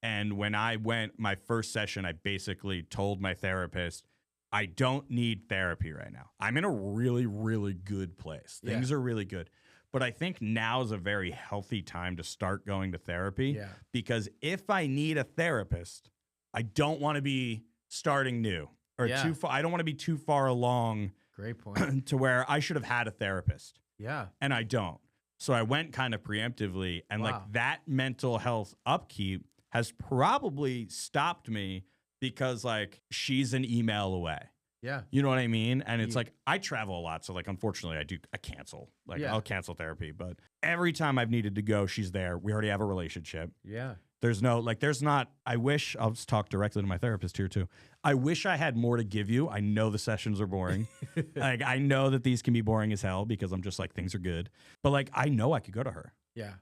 Speaker 2: And when I went my first session, I basically told my therapist, I don't need therapy right now. I'm in a really, really good place. Things are really good. But I think now is a very healthy time to start going to therapy because if I need a therapist, I don't want to be starting new or too far. I don't want to be too far along.
Speaker 1: Great point.
Speaker 2: To where I should have had a therapist.
Speaker 1: Yeah.
Speaker 2: And I don't. So I went kind of preemptively and like that mental health upkeep has probably stopped me because like she's an email away.
Speaker 1: Yeah.
Speaker 2: You know what I mean? And it's like I travel a lot. So like unfortunately I cancel. Like I'll cancel therapy. But every time I've needed to go, she's there. We already have a relationship.
Speaker 1: Yeah.
Speaker 2: There's not, I wish, I'll just talk directly to my therapist here too. I wish I had more to give you. I know the sessions are boring. Like I know that these can be boring as hell because I'm just like, things are good. But like, I know I could go to her.
Speaker 1: Yeah.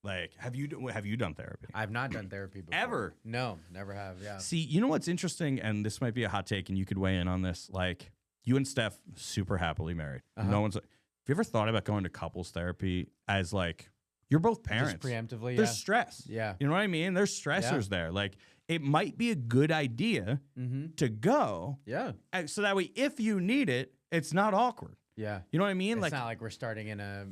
Speaker 2: Like, have you done therapy?
Speaker 1: I've not done therapy before.
Speaker 2: Ever?
Speaker 1: No, never have. Yeah.
Speaker 2: See, you know what's interesting, and this might be a hot take, and you could weigh in on this. Like, you and Steph, super happily married. No one's. Have you ever thought about going to couples therapy as like you're both parents?
Speaker 1: Just preemptively.
Speaker 2: There's stress.
Speaker 1: Yeah.
Speaker 2: You know what I mean? There's stressors there. Like, it might be a good idea to go.
Speaker 1: Yeah.
Speaker 2: So that way, if you need it, it's not awkward.
Speaker 1: Yeah.
Speaker 2: You know what I mean?
Speaker 1: It's
Speaker 2: like,
Speaker 1: not like we're starting in a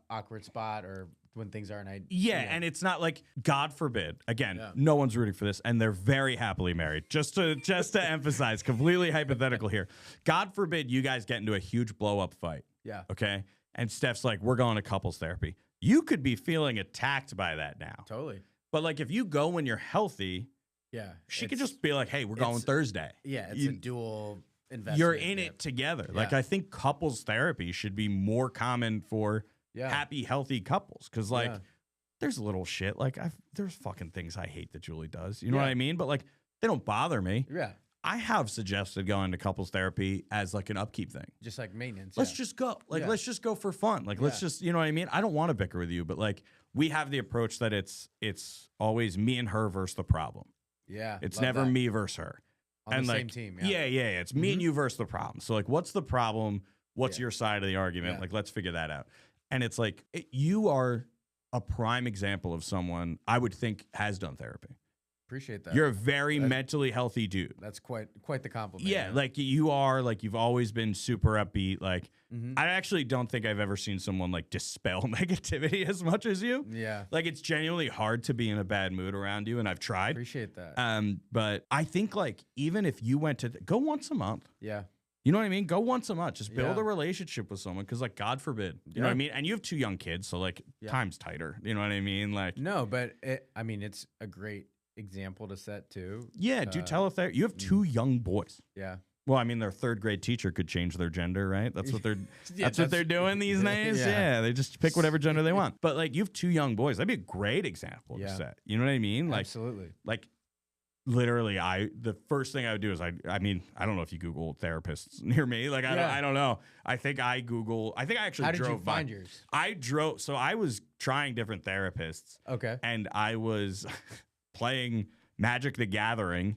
Speaker 1: awkward spot or when things aren't ideal.
Speaker 2: Yeah, and it's not like, God forbid, again, no one's rooting for this, and they're very happily married. Just to emphasize, completely hypothetical here. God forbid you guys get into a huge blow-up fight.
Speaker 1: Yeah.
Speaker 2: Okay? And Steph's like, we're going to couples therapy. You could be feeling attacked by that now.
Speaker 1: Totally.
Speaker 2: But like if you go when you're healthy, she could just be like, hey, we're going Thursday.
Speaker 1: Yeah, it's a dual investment.
Speaker 2: You're in it together. Like I think couples therapy should be more common for happy, healthy couples. Because like there's little shit. Like there's fucking things I hate that Julie does. You know what I mean? But like they don't bother me.
Speaker 1: Yeah.
Speaker 2: I have suggested going to couples therapy as like an upkeep thing.
Speaker 1: Just like maintenance.
Speaker 2: Let's just go. Like let's just go for fun. Like let's just, you know what I mean? I don't want to bicker with you, but like we have the approach that it's always me and her versus the problem.
Speaker 1: Yeah.
Speaker 2: It's never me versus her.
Speaker 1: On the
Speaker 2: like,
Speaker 1: same team.
Speaker 2: Yeah. It's me and you versus the problem. So like what's the problem? What's your side of the argument? Like let's figure that out. And it's like you are a prime example of someone I would think has done therapy.
Speaker 1: Appreciate that.
Speaker 2: You're a very mentally healthy dude.
Speaker 1: That's quite the compliment.
Speaker 2: Yeah, like you are, like you've always been super upbeat. Like I actually don't think I've ever seen someone like dispel negativity as much as you.
Speaker 1: Yeah.
Speaker 2: Like it's genuinely hard to be in a bad mood around you, and I've tried.
Speaker 1: Appreciate that.
Speaker 2: But I think like even if you went to go once a month.
Speaker 1: Yeah.
Speaker 2: You know what I mean? Go once a month. Just build a relationship with someone because, like, God forbid. You know what I mean? And you have 2 young kids, so, like, time's tighter. You know what I mean? Like,
Speaker 1: no, but it's a great example to set, too.
Speaker 2: Yeah, do teletherapy. You have 2 young boys.
Speaker 1: Yeah.
Speaker 2: Well, I mean, their 3rd grade teacher could change their gender, right? That's what they're that's what they're doing these days. Yeah, they just pick whatever gender they want. But, like, you have 2 young boys. That'd be a great example to set. You know what I mean? Like,
Speaker 1: absolutely.
Speaker 2: Like, literally, the first thing I would do is I don't know if you Google therapists near me. Like I don't know. I think I actually
Speaker 1: How did
Speaker 2: drove
Speaker 1: you find yours?
Speaker 2: So I was trying different therapists.
Speaker 1: Okay.
Speaker 2: And I was playing Magic the Gathering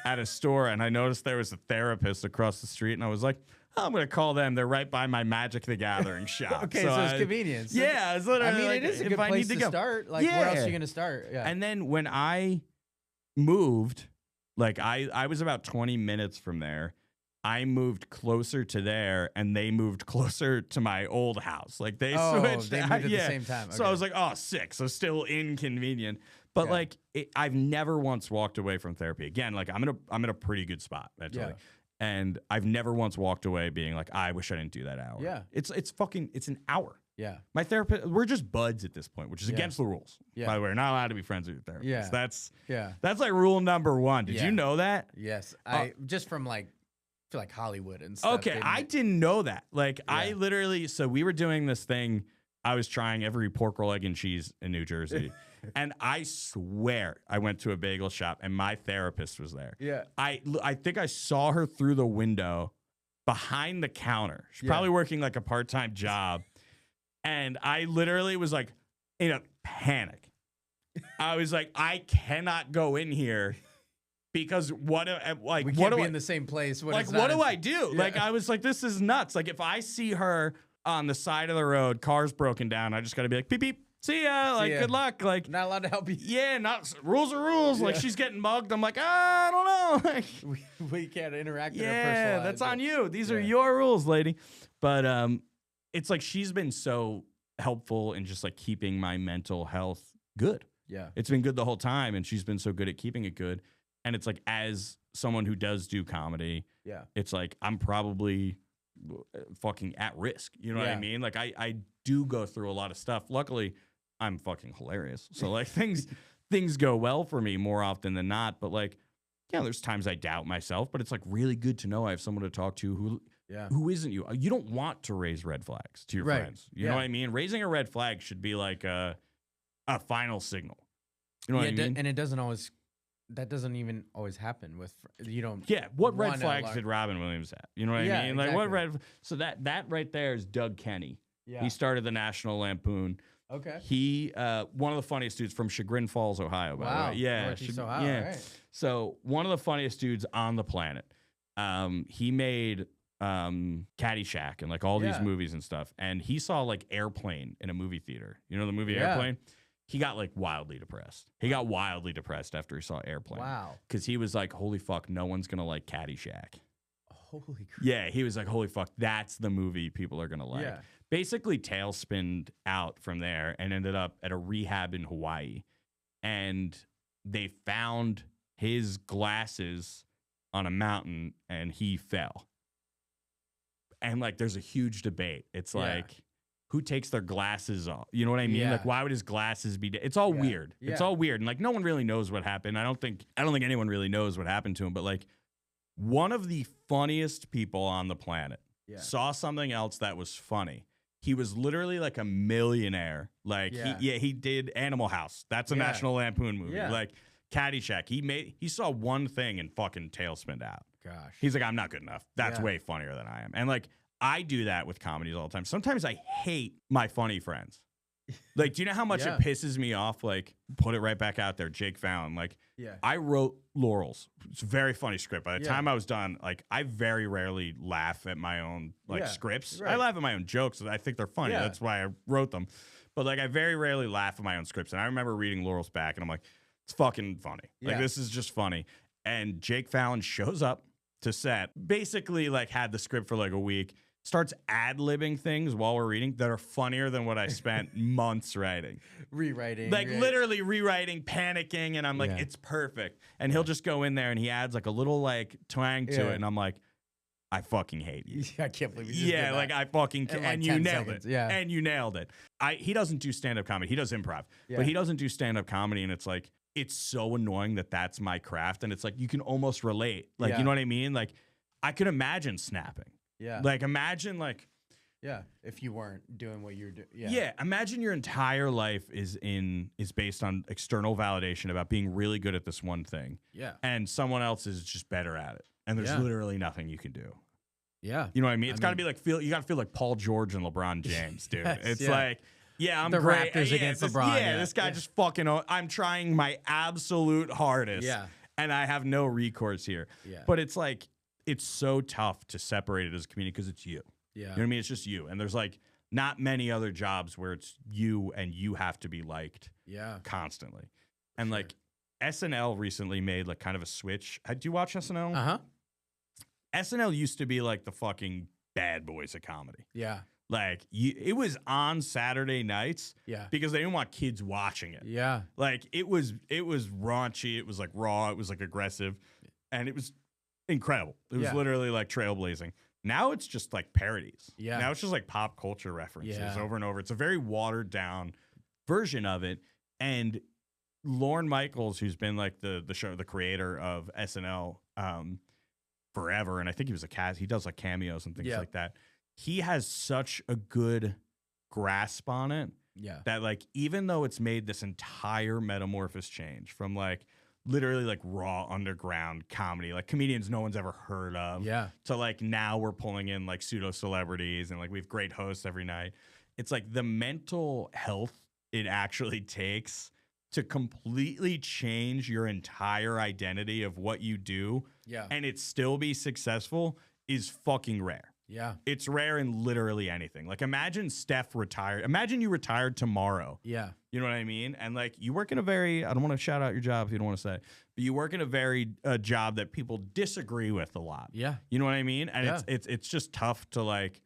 Speaker 2: at a store, and I noticed there was a therapist across the street, and I was like, oh, I'm gonna call them. They're right by my Magic the Gathering shop.
Speaker 1: Okay, so it's convenience.
Speaker 2: Yeah, it's literally.
Speaker 1: I mean,
Speaker 2: like,
Speaker 1: it is a good place to start. Like, where else are you gonna start? Yeah.
Speaker 2: And then when I moved, Like I was about 20 minutes from there. I moved closer to there, and they moved closer to my old house. Like they switched.
Speaker 1: They moved at the same time. Okay.
Speaker 2: So I was like, oh, sick. So still inconvenient. But like, I've never once walked away from therapy. Again, like I'm in a pretty good spot mentally.
Speaker 1: Yeah.
Speaker 2: And I've never once walked away being like, I wish I didn't do that hour.
Speaker 1: Yeah.
Speaker 2: It's an hour.
Speaker 1: Yeah.
Speaker 2: My therapist, we're just buds at this point, which is against the rules.
Speaker 1: Yeah.
Speaker 2: By the way, we're not allowed to be friends with your therapist.
Speaker 1: Yeah.
Speaker 2: That's like rule number 1. Did you know that?
Speaker 1: Yes. I just from like feel like Hollywood and stuff.
Speaker 2: Okay, I didn't know that. Like I literally, so we were doing this thing. I was trying every pork roll, egg, and cheese in New Jersey. And I swear I went to a bagel shop and my therapist was there.
Speaker 1: Yeah.
Speaker 2: I think I saw her through the window behind the counter. She's probably working like a part-time job. And I literally was like in a panic. I was like, I cannot go in here because
Speaker 1: we can't be in the same place.
Speaker 2: What do I do? Yeah. Like I was like, this is nuts. Like if I see her on the side of the road, car's broken down, I just got to be like, beep, beep. See ya. Like, good luck. Like,
Speaker 1: not allowed to help you.
Speaker 2: Yeah, rules are rules. Yeah. Like, she's getting mugged. I'm like, I don't know. Like,
Speaker 1: we can't interact in her personal life.
Speaker 2: That's on you. These are your rules, lady. But it's like she's been so helpful in just like keeping my mental health good.
Speaker 1: Yeah.
Speaker 2: It's been good the whole time, and she's been so good at keeping it good. And it's like, as someone who does do comedy, it's like I'm probably fucking at risk. You know what I mean? Like, I do go through a lot of stuff. Luckily, I'm fucking hilarious. So like things go well for me more often than not. But like, there's times I doubt myself, but it's like really good to know I have someone to talk to who isn't you. You don't want to raise red flags to your friends. You know what I mean? Raising a red flag should be like a final signal. You know what I mean?
Speaker 1: And it doesn't always, that doesn't even always happen with, you don't.
Speaker 2: Yeah. What red flags did Robin Williams have? You know what I mean? Like
Speaker 1: exactly.
Speaker 2: So that right there is Doug Kenny.
Speaker 1: Yeah.
Speaker 2: He started the National Lampoon.
Speaker 1: Okay.
Speaker 2: He one of the funniest dudes from Chagrin Falls, Ohio. By the way. Yeah.
Speaker 1: Northeast Ohio.
Speaker 2: Yeah.
Speaker 1: Right.
Speaker 2: So one of the funniest dudes on the planet. He made Caddyshack and like all these movies and stuff. And he saw like Airplane in a movie theater. You know the movie Airplane? He got like wildly depressed. He got wildly depressed after he saw Airplane.
Speaker 1: Wow.
Speaker 2: Because he was like, holy fuck, no one's gonna like Caddyshack.
Speaker 1: Holy crap.
Speaker 2: Yeah, he was like, holy fuck, that's the movie people are gonna like.
Speaker 1: Yeah.
Speaker 2: Basically tailspinned out from there and ended up at a rehab in Hawaii. And they found his glasses on a mountain and he fell. And like there's a huge debate. It's like, who takes their glasses off? You know what I mean?
Speaker 1: Yeah.
Speaker 2: Like, why would his glasses be? It's all weird.
Speaker 1: Yeah.
Speaker 2: It's all weird, and like no one really knows what happened. I don't think anyone really knows what happened to him. But like, one of the funniest people on the planet saw something else that was funny. He was literally like a millionaire. Like he did Animal House. That's a National Lampoon movie.
Speaker 1: Yeah.
Speaker 2: Like Caddyshack. He saw one thing and fucking tailspinned out.
Speaker 1: Gosh.
Speaker 2: He's like, I'm not good enough. That's way funnier than I am. And like, I do that with comedies all the time. Sometimes I hate my funny friends. Like, do you know how much it pisses me off? Like, put it right back out there, Jake Fallon. Like, I wrote Laurels. It's a very funny script. By the time I was done, like, I very rarely laugh at my own like scripts. Right. I laugh at my own jokes. I think they're funny.
Speaker 1: Yeah.
Speaker 2: That's why I wrote them. But like, I very rarely laugh at my own scripts. And I remember reading Laurels back, and I'm like, it's fucking funny. Like, this is just funny. And Jake Fallon shows up to set, basically like had the script for like a week. Starts ad-libbing things while we're reading that are funnier than what I spent months writing.
Speaker 1: Rewriting.
Speaker 2: Like literally rewriting, panicking, and I'm like, it's perfect. And he'll just go in there and he adds like a little like twang to it, and I'm like, I fucking hate you.
Speaker 1: I can't believe you just did that.
Speaker 2: Like I fucking can't.
Speaker 1: Like
Speaker 2: and you nailed
Speaker 1: seconds.
Speaker 2: it.
Speaker 1: Yeah.
Speaker 2: And you nailed it. He doesn't do stand-up comedy. He does improv. But he doesn't do stand-up comedy, and it's like, it's so annoying that that's my craft. And it's like, you can almost relate. Like, you know what I mean? Like, I could imagine snapping.
Speaker 1: Yeah.
Speaker 2: Like, imagine, like...
Speaker 1: Yeah, if you weren't doing what you're doing.
Speaker 2: Yeah, imagine your entire life is based on external validation about being really good at this one thing.
Speaker 1: Yeah.
Speaker 2: And someone else is just better at it. And there's literally nothing you can do.
Speaker 1: Yeah.
Speaker 2: You know what I mean? It's got to be like, you got to feel like Paul George and LeBron James, dude. It's like... Yeah, I'm
Speaker 1: the
Speaker 2: great.
Speaker 1: Raptors against LeBron.
Speaker 2: This guy just fucking... I'm trying my absolute hardest.
Speaker 1: Yeah.
Speaker 2: And I have no recourse here.
Speaker 1: Yeah.
Speaker 2: But it's like... It's so tough to separate it as a community because it's you.
Speaker 1: Yeah.
Speaker 2: You know what I mean? It's just you. And there's like not many other jobs where it's you and you have to be liked constantly. And like SNL recently made like kind of a switch. Do you watch SNL?
Speaker 1: Uh-huh.
Speaker 2: SNL used to be like the fucking bad boys of comedy.
Speaker 1: Yeah.
Speaker 2: Like it was on Saturday nights because they didn't want kids watching it.
Speaker 1: Yeah.
Speaker 2: Like it was raunchy, it was like raw, it was like aggressive, and it was incredible. It was literally like trailblazing. Now it's just like parodies. Yeah. Now it's just like pop culture references over and over. It's a very watered down version of it. And Lorne Michaels, who's been like the creator of SNL forever, and I think he was he does like cameos and things like that. He has such a good grasp on it that like even though it's made this entire metamorphosis change from like literally like raw underground comedy, like comedians no one's ever heard of, to like now we're pulling in like pseudo celebrities and like we have great hosts every night. It's like the mental health it actually takes to completely change your entire identity of what you do and it still be successful is fucking rare. Yeah. It's rare in literally anything. Like imagine Steph retired. Imagine you retired tomorrow. Yeah. You know what I mean? And like you work in a very, I don't want to shout out your job if you don't want to say it, but you work in a very job that people disagree with a lot. Yeah. You know what I mean? And it's just tough to like,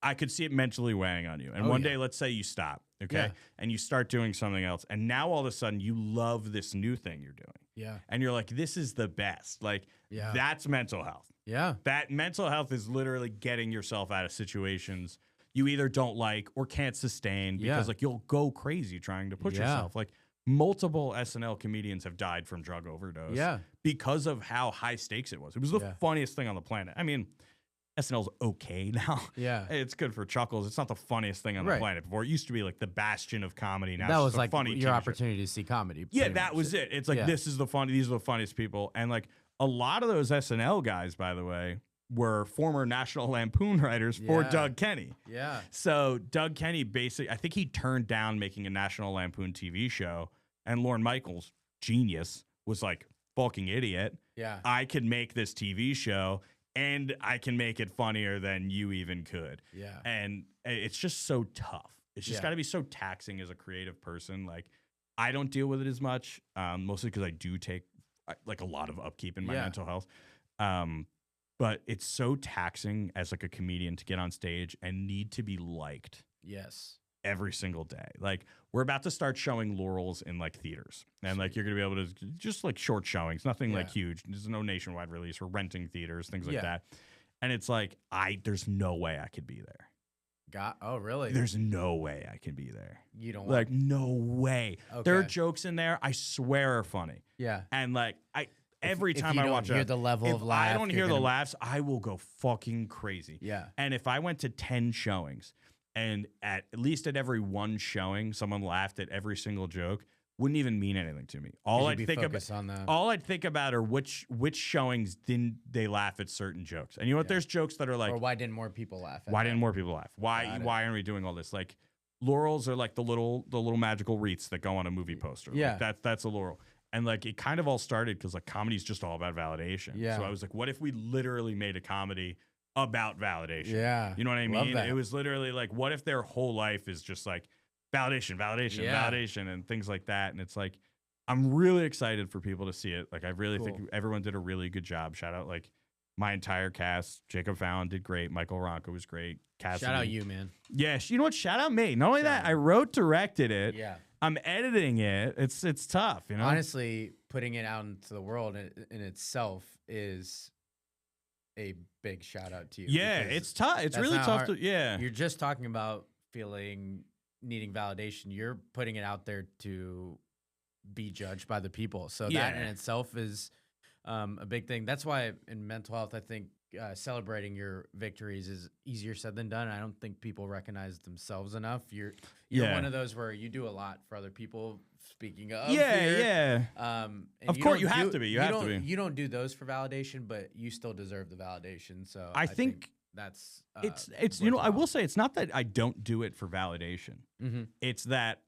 Speaker 2: I could see it mentally weighing on you. And one day, let's say you stop, okay? And you start doing something else. And now all of a sudden you love this new thing you're doing. Yeah. And you're like, this is the best. Like that's mental health. Yeah. That mental health is literally getting yourself out of situations you either don't like or can't sustain because like you'll go crazy trying to push yourself. Like multiple SNL comedians have died from drug overdose because of how high stakes it was. It was the funniest thing on the planet. I mean, SNL's okay now. Yeah. It's good for chuckles. It's not the funniest thing on the planet before. It used to be like the bastion of comedy. Now
Speaker 1: that
Speaker 2: it's
Speaker 1: was
Speaker 2: like
Speaker 1: funny your opportunity to see comedy.
Speaker 2: Yeah, that was it. It's like this is the funny, these are the funniest people. And like a lot of those SNL guys, by the way, were former National Lampoon writers for Doug Kenny. Yeah. So Doug Kenny basically, I think he turned down making a National Lampoon TV show, and Lorne Michaels, genius, was like, fucking idiot. Yeah. I could make this TV show and I can make it funnier than you even could. Yeah. And it's just so tough. It's just got to be so taxing as a creative person. Like I don't deal with it as much, mostly because I do take like a lot of upkeep in my mental health. But it's so taxing as like a comedian to get on stage and need to be liked. Yes. Every single day. Like we're about to start showing Laurels in like theaters, and like you're gonna be able to just like short showings, nothing like huge. There's no nationwide release. We're renting theaters, things like that. And it's like there's no way I could be there.
Speaker 1: Oh, really?
Speaker 2: There's no way I can be there.
Speaker 1: You don't
Speaker 2: like no way. Okay. There are jokes in there I swear are funny. Yeah. And like every time I watch it,
Speaker 1: the level of laugh.
Speaker 2: I don't hear the laughs, I will go fucking crazy. Yeah. And if I went to 10 showings and at least at every one showing, someone laughed at every single joke, wouldn't even mean anything to me. All I'd think about are which showings didn't they laugh at certain jokes. And you know what? There's jokes that are like,
Speaker 1: or why didn't more people laugh?
Speaker 2: Why didn't more people laugh? Why aren't we doing all this? Like Laurels are like the little magical wreaths that go on a movie poster. Yeah. Like that's a laurel. And like it kind of all started because like comedy is just all about validation. Yeah. So I was like, what if we literally made a comedy about validation? Yeah. You know what I mean? It was literally like, what if their whole life is just like validation, and things like that. And it's like, I'm really excited for people to see it. Like I really think everyone did a really good job. Shout out like my entire cast. Jacob Fallon did great. Michael Ronco was great. Cassidy.
Speaker 1: Shout out you, man.
Speaker 2: Yeah. You know what? Shout out me. Not only that, I wrote, directed it. Yeah. I'm editing it. It's tough, you know.
Speaker 1: Honestly, putting it out into the world in itself is a big shout out to you.
Speaker 2: Yeah, it's tough. It's really tough to. Yeah,
Speaker 1: you're just talking about needing validation. You're putting it out there to be judged by the people. So that in itself is a big thing. That's why in mental health, I think celebrating your victories is easier said than done. I don't think people recognize themselves enough. You're one of those where you do a lot for other people. Speaking of,
Speaker 2: of course, you have to be.
Speaker 1: You don't do those for validation, but you still deserve the validation. So
Speaker 2: I think
Speaker 1: that's
Speaker 2: it's you know, I will say it's not that I don't do it for validation. Mm-hmm. It's that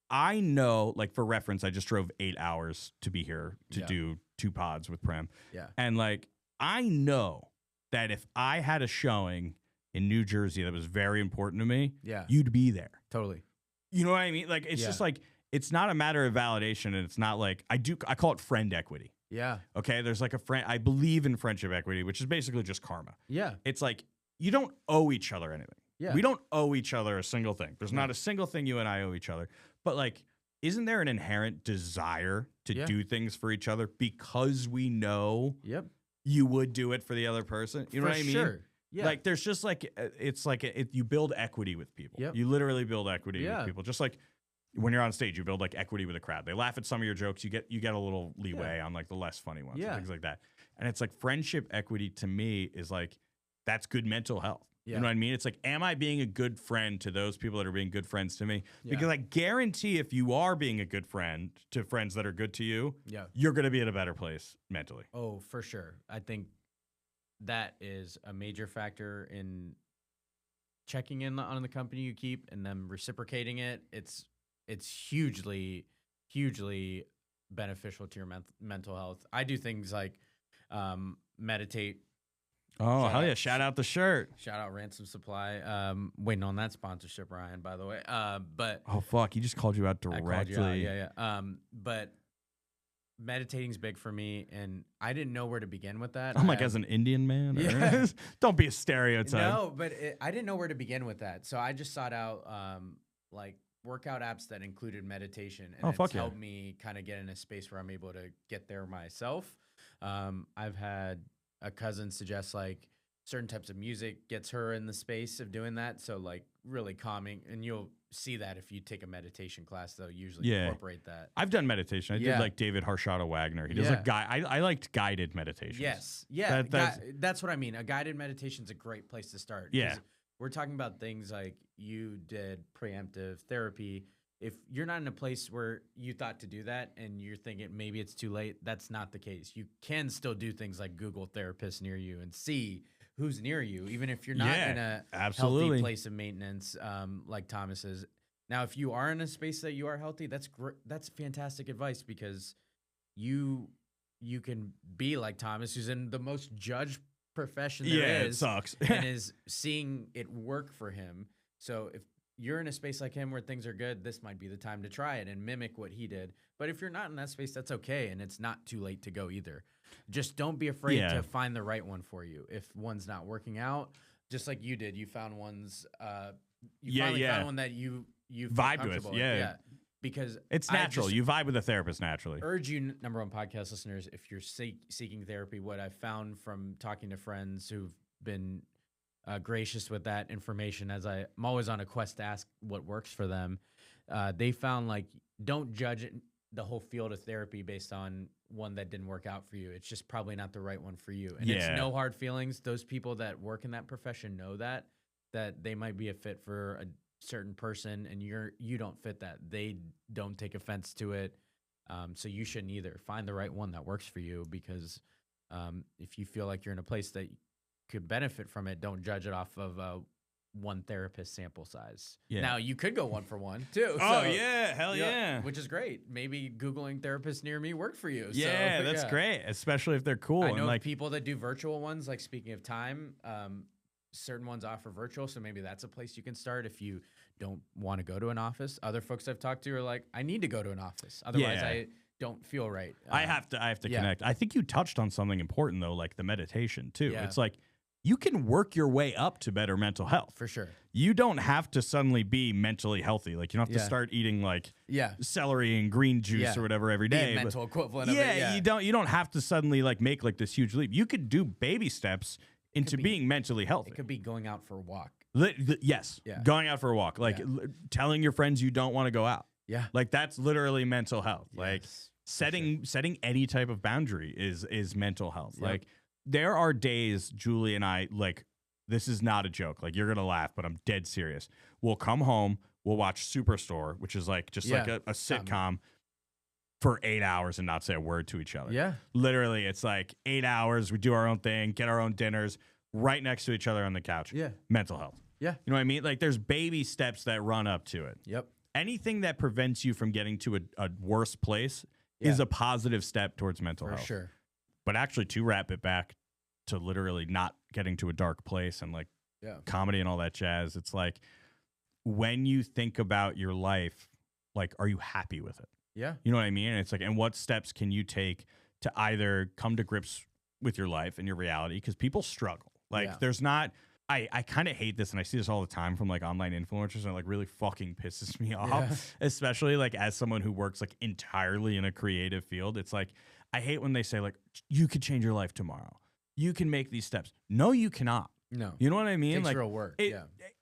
Speaker 2: I know, like for reference, I just drove 8 hours to be here to do 2 pods with Prem. Yeah, and like I know that if I had a showing in New Jersey that was very important to me, you'd be there.
Speaker 1: Totally.
Speaker 2: You know what I mean? Like, it's just like, it's not a matter of validation, and it's not like I call it friend equity.
Speaker 1: Yeah.
Speaker 2: Okay, there's like a friend. I believe in friendship equity, which is basically just karma.
Speaker 1: Yeah.
Speaker 2: It's like you don't owe each other anything.
Speaker 1: Yeah.
Speaker 2: We don't owe each other a single thing. There's not a single thing you and I owe each other. But like, isn't there an inherent desire to do things for each other because we know you would do it for the other person? You know what I mean?
Speaker 1: Sure. Yeah.
Speaker 2: Like, there's just like, it's like you build equity with people.
Speaker 1: Yep.
Speaker 2: You literally build equity with people. Just like when you're on stage, you build like equity with a crowd. They laugh at some of your jokes. You get a little leeway on like the less funny ones and things like that. And it's like friendship equity to me is like, that's good mental health. You know what I mean? It's like, am I being a good friend to those people that are being good friends to me? Because I guarantee if you are being a good friend to friends that are good to you, you're going to be in a better place mentally.
Speaker 1: Oh, for sure. I think that is a major factor in checking in on the company you keep and them reciprocating it. It's hugely, hugely beneficial to your mental health. I do things like meditate.
Speaker 2: Oh, hell yeah. Shout out the shirt.
Speaker 1: Shout out Ransom Supply. Waiting on that sponsorship, Ryan, by the way. But
Speaker 2: oh, fuck. He just called you out directly.
Speaker 1: I called you out. Yeah. But meditating's big for me, and I didn't know where to begin with that.
Speaker 2: I'm like, as an Indian man? Yeah. Don't be a stereotype.
Speaker 1: No, but I didn't know where to begin with that. So I just sought out like workout apps that included meditation, and it's helped me kind of get in a space where I'm able to get there myself. I've had a cousin suggest like certain types of music gets her in the space of doing that. So like really calming, and you'll see that if you take a meditation class, they'll usually incorporate that.
Speaker 2: I've done meditation. I did like David Harshada Wagner. He does like I liked guided meditations.
Speaker 1: Yes. Yeah. That's what I mean. A guided meditation is a great place to start.
Speaker 2: Yeah.
Speaker 1: We're talking about things like you did preemptive therapy. If you're not in a place where you thought to do that and you're thinking maybe it's too late, that's not the case. You can still do things like Google therapists near you and see who's near you, even if you're not in a healthy place of maintenance like Thomas is. Now, if you are in a space that you are healthy, that's fantastic advice, because you can be like Thomas, who's in the most judged profession there is.
Speaker 2: It sucks.
Speaker 1: And is seeing it work for him. So if you're in a space like him where things are good, this might be the time to try it and mimic what he did. But if you're not in that space, that's okay, and it's not too late to go either. Just don't be afraid to find the right one for you. If one's not working out, just like you did, you found ones. You finally found one that you
Speaker 2: vibe with. Yeah.
Speaker 1: Because
Speaker 2: it's natural. You vibe with a therapist naturally.
Speaker 1: Urge you, number one podcast listeners, if you're seeking therapy, what I've found from talking to friends who've been gracious with that information, as I'm always on a quest to ask what works for them, they found like don't judge the whole field of therapy based on one that didn't work out for you. It's just probably not the right one for you. And it's no hard feelings. Those people that work in that profession know that they might be a fit for a certain person, and you don't fit that. They don't take offense to it. So you shouldn't either. Find the right one that works for you, because if you feel like you're in a place that could benefit from it, don't judge it off of one therapist sample size. Yeah. Now you could go 1-for-1 too.
Speaker 2: Oh yeah, hell yeah.
Speaker 1: Which is great. Maybe Googling therapists near me worked for you.
Speaker 2: Yeah, so, that's great, especially if they're cool.
Speaker 1: I know like people that do virtual ones. Like, speaking of time, certain ones offer virtual, so maybe that's a place you can start if you don't want to go to an office. Other folks I've talked to are like, I need to go to an office, otherwise I don't feel right.
Speaker 2: I have to connect. I think you touched on something important though, like the meditation too. Yeah. It's like, you can work your way up to better mental health.
Speaker 1: For sure.
Speaker 2: You don't have to suddenly be mentally healthy. Like, you don't have to start eating like celery and green juice or whatever every day.
Speaker 1: The mental equivalent of it.
Speaker 2: Yeah, you don't have to suddenly like make like this huge leap. You could do baby steps into being mentally healthy.
Speaker 1: It could be going out for a walk.
Speaker 2: Yes. Yeah. Going out for a walk. Like telling your friends you don't want to go out.
Speaker 1: Yeah.
Speaker 2: Like, that's literally mental health. Yes, like setting any type of boundary is mental health. Yep. Like, there are days Julie and I, like, this is not a joke. Like, you're going to laugh, but I'm dead serious. We'll come home, we'll watch Superstore, which is like just like a sitcom, for 8 hours and not say a word to each other.
Speaker 1: Yeah.
Speaker 2: Literally, it's like 8 hours. We do our own thing, get our own dinners right next to each other on the couch.
Speaker 1: Yeah.
Speaker 2: Mental health.
Speaker 1: Yeah.
Speaker 2: You know what I mean? Like, there's baby steps that run up to it.
Speaker 1: Yep.
Speaker 2: Anything that prevents you from getting to a worse place is a positive step towards mental health.
Speaker 1: For sure.
Speaker 2: But actually, to wrap it back to literally not getting to a dark place and like comedy and all that jazz, it's like, when you think about your life, like, are you happy with it?
Speaker 1: Yeah.
Speaker 2: You know what I mean? And it's like, and what steps can you take to either come to grips with your life and your reality? Because people struggle. Like, there's not, I kind of hate this, and I see this all the time from like online influencers, and it like really fucking pisses me off, especially like as someone who works like entirely in a creative field. It's like, I hate when they say like, you could change your life tomorrow. You can make these steps. No, you cannot.
Speaker 1: No.
Speaker 2: You know what I mean?
Speaker 1: It takes
Speaker 2: like
Speaker 1: real work.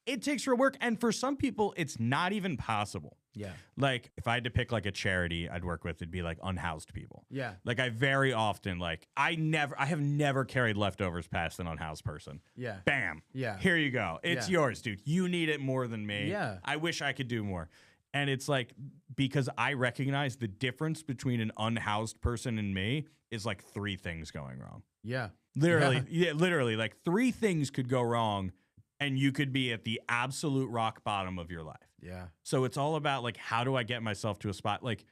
Speaker 2: It takes real work. And for some people, it's not even possible.
Speaker 1: Yeah.
Speaker 2: Like, if I had to pick like a charity I'd work with, it'd be like unhoused people.
Speaker 1: Yeah.
Speaker 2: Like, I very often, like, I have never carried leftovers past an unhoused person.
Speaker 1: Yeah.
Speaker 2: Bam.
Speaker 1: Yeah.
Speaker 2: Here you go. It's yours, dude. You need it more than me.
Speaker 1: Yeah.
Speaker 2: I wish I could do more. And it's like, because I recognize the difference between an unhoused person and me is like 3 things going wrong.
Speaker 1: Yeah.
Speaker 2: Literally, like 3 things could go wrong, and you could be at the absolute rock bottom of your life.
Speaker 1: Yeah.
Speaker 2: So it's all about like, how do I get myself to a spot? Like,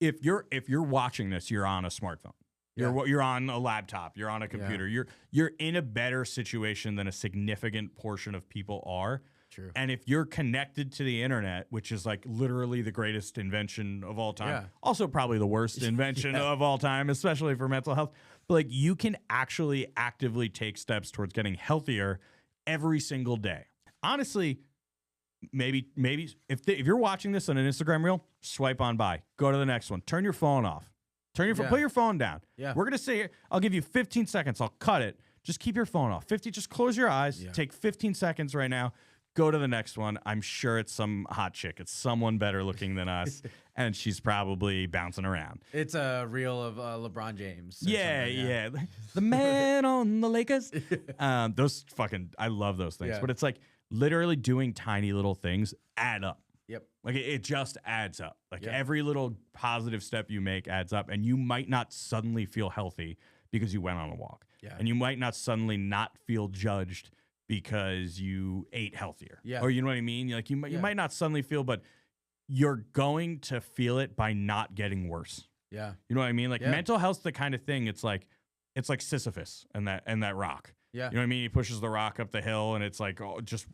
Speaker 2: if you're watching this, you're on a smartphone. You're on a laptop. You're on a computer. You're in a better situation than a significant portion of people are.
Speaker 1: True.
Speaker 2: And if you're connected to the internet, which is like literally the greatest invention of all time, also probably the worst invention of all time, especially for mental health, but like, you can actually actively take steps towards getting healthier every single day. Honestly, maybe if you're watching this on an Instagram reel, swipe on by, go to the next one, turn your phone off, put your phone down.
Speaker 1: Yeah.
Speaker 2: We're gonna say, I'll give you 15 seconds. I'll cut it. Just keep your phone off. Just close your eyes.
Speaker 1: Yeah.
Speaker 2: Take 15 seconds right now. Go to the next one. I'm sure it's some hot chick. It's someone better looking than us, and she's probably bouncing around.
Speaker 1: It's a reel of LeBron James.
Speaker 2: Yeah. The man on the Lakers. I love those things.
Speaker 1: Yeah.
Speaker 2: But it's like literally doing tiny little things add up.
Speaker 1: Yep.
Speaker 2: Like, it just adds up. Like, every little positive step you make adds up, and you might not suddenly feel healthy because you went on a walk.
Speaker 1: Yeah.
Speaker 2: And you might not suddenly not feel judged because you ate healthier.
Speaker 1: Yeah.
Speaker 2: Or you know what I mean? Like, you might not suddenly feel, but you're going to feel it by not getting worse.
Speaker 1: Yeah.
Speaker 2: You know what I mean? Like, mental health's the kind of thing, it's like Sisyphus and that rock.
Speaker 1: Yeah.
Speaker 2: You know what I mean? He pushes the rock up the hill, and it's like,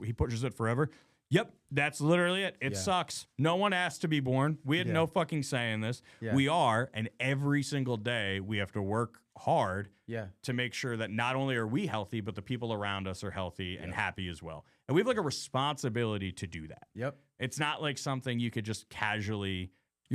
Speaker 2: he pushes it forever. Yep, that's literally it. It sucks. No one asked to be born. We had no fucking say in this.
Speaker 1: Yeah.
Speaker 2: We are, and every single day we have to work hard to make sure that not only are we healthy, but the people around us are healthy and happy as well. And we have like a responsibility to do that.
Speaker 1: Yep.
Speaker 2: It's not like something you could just you're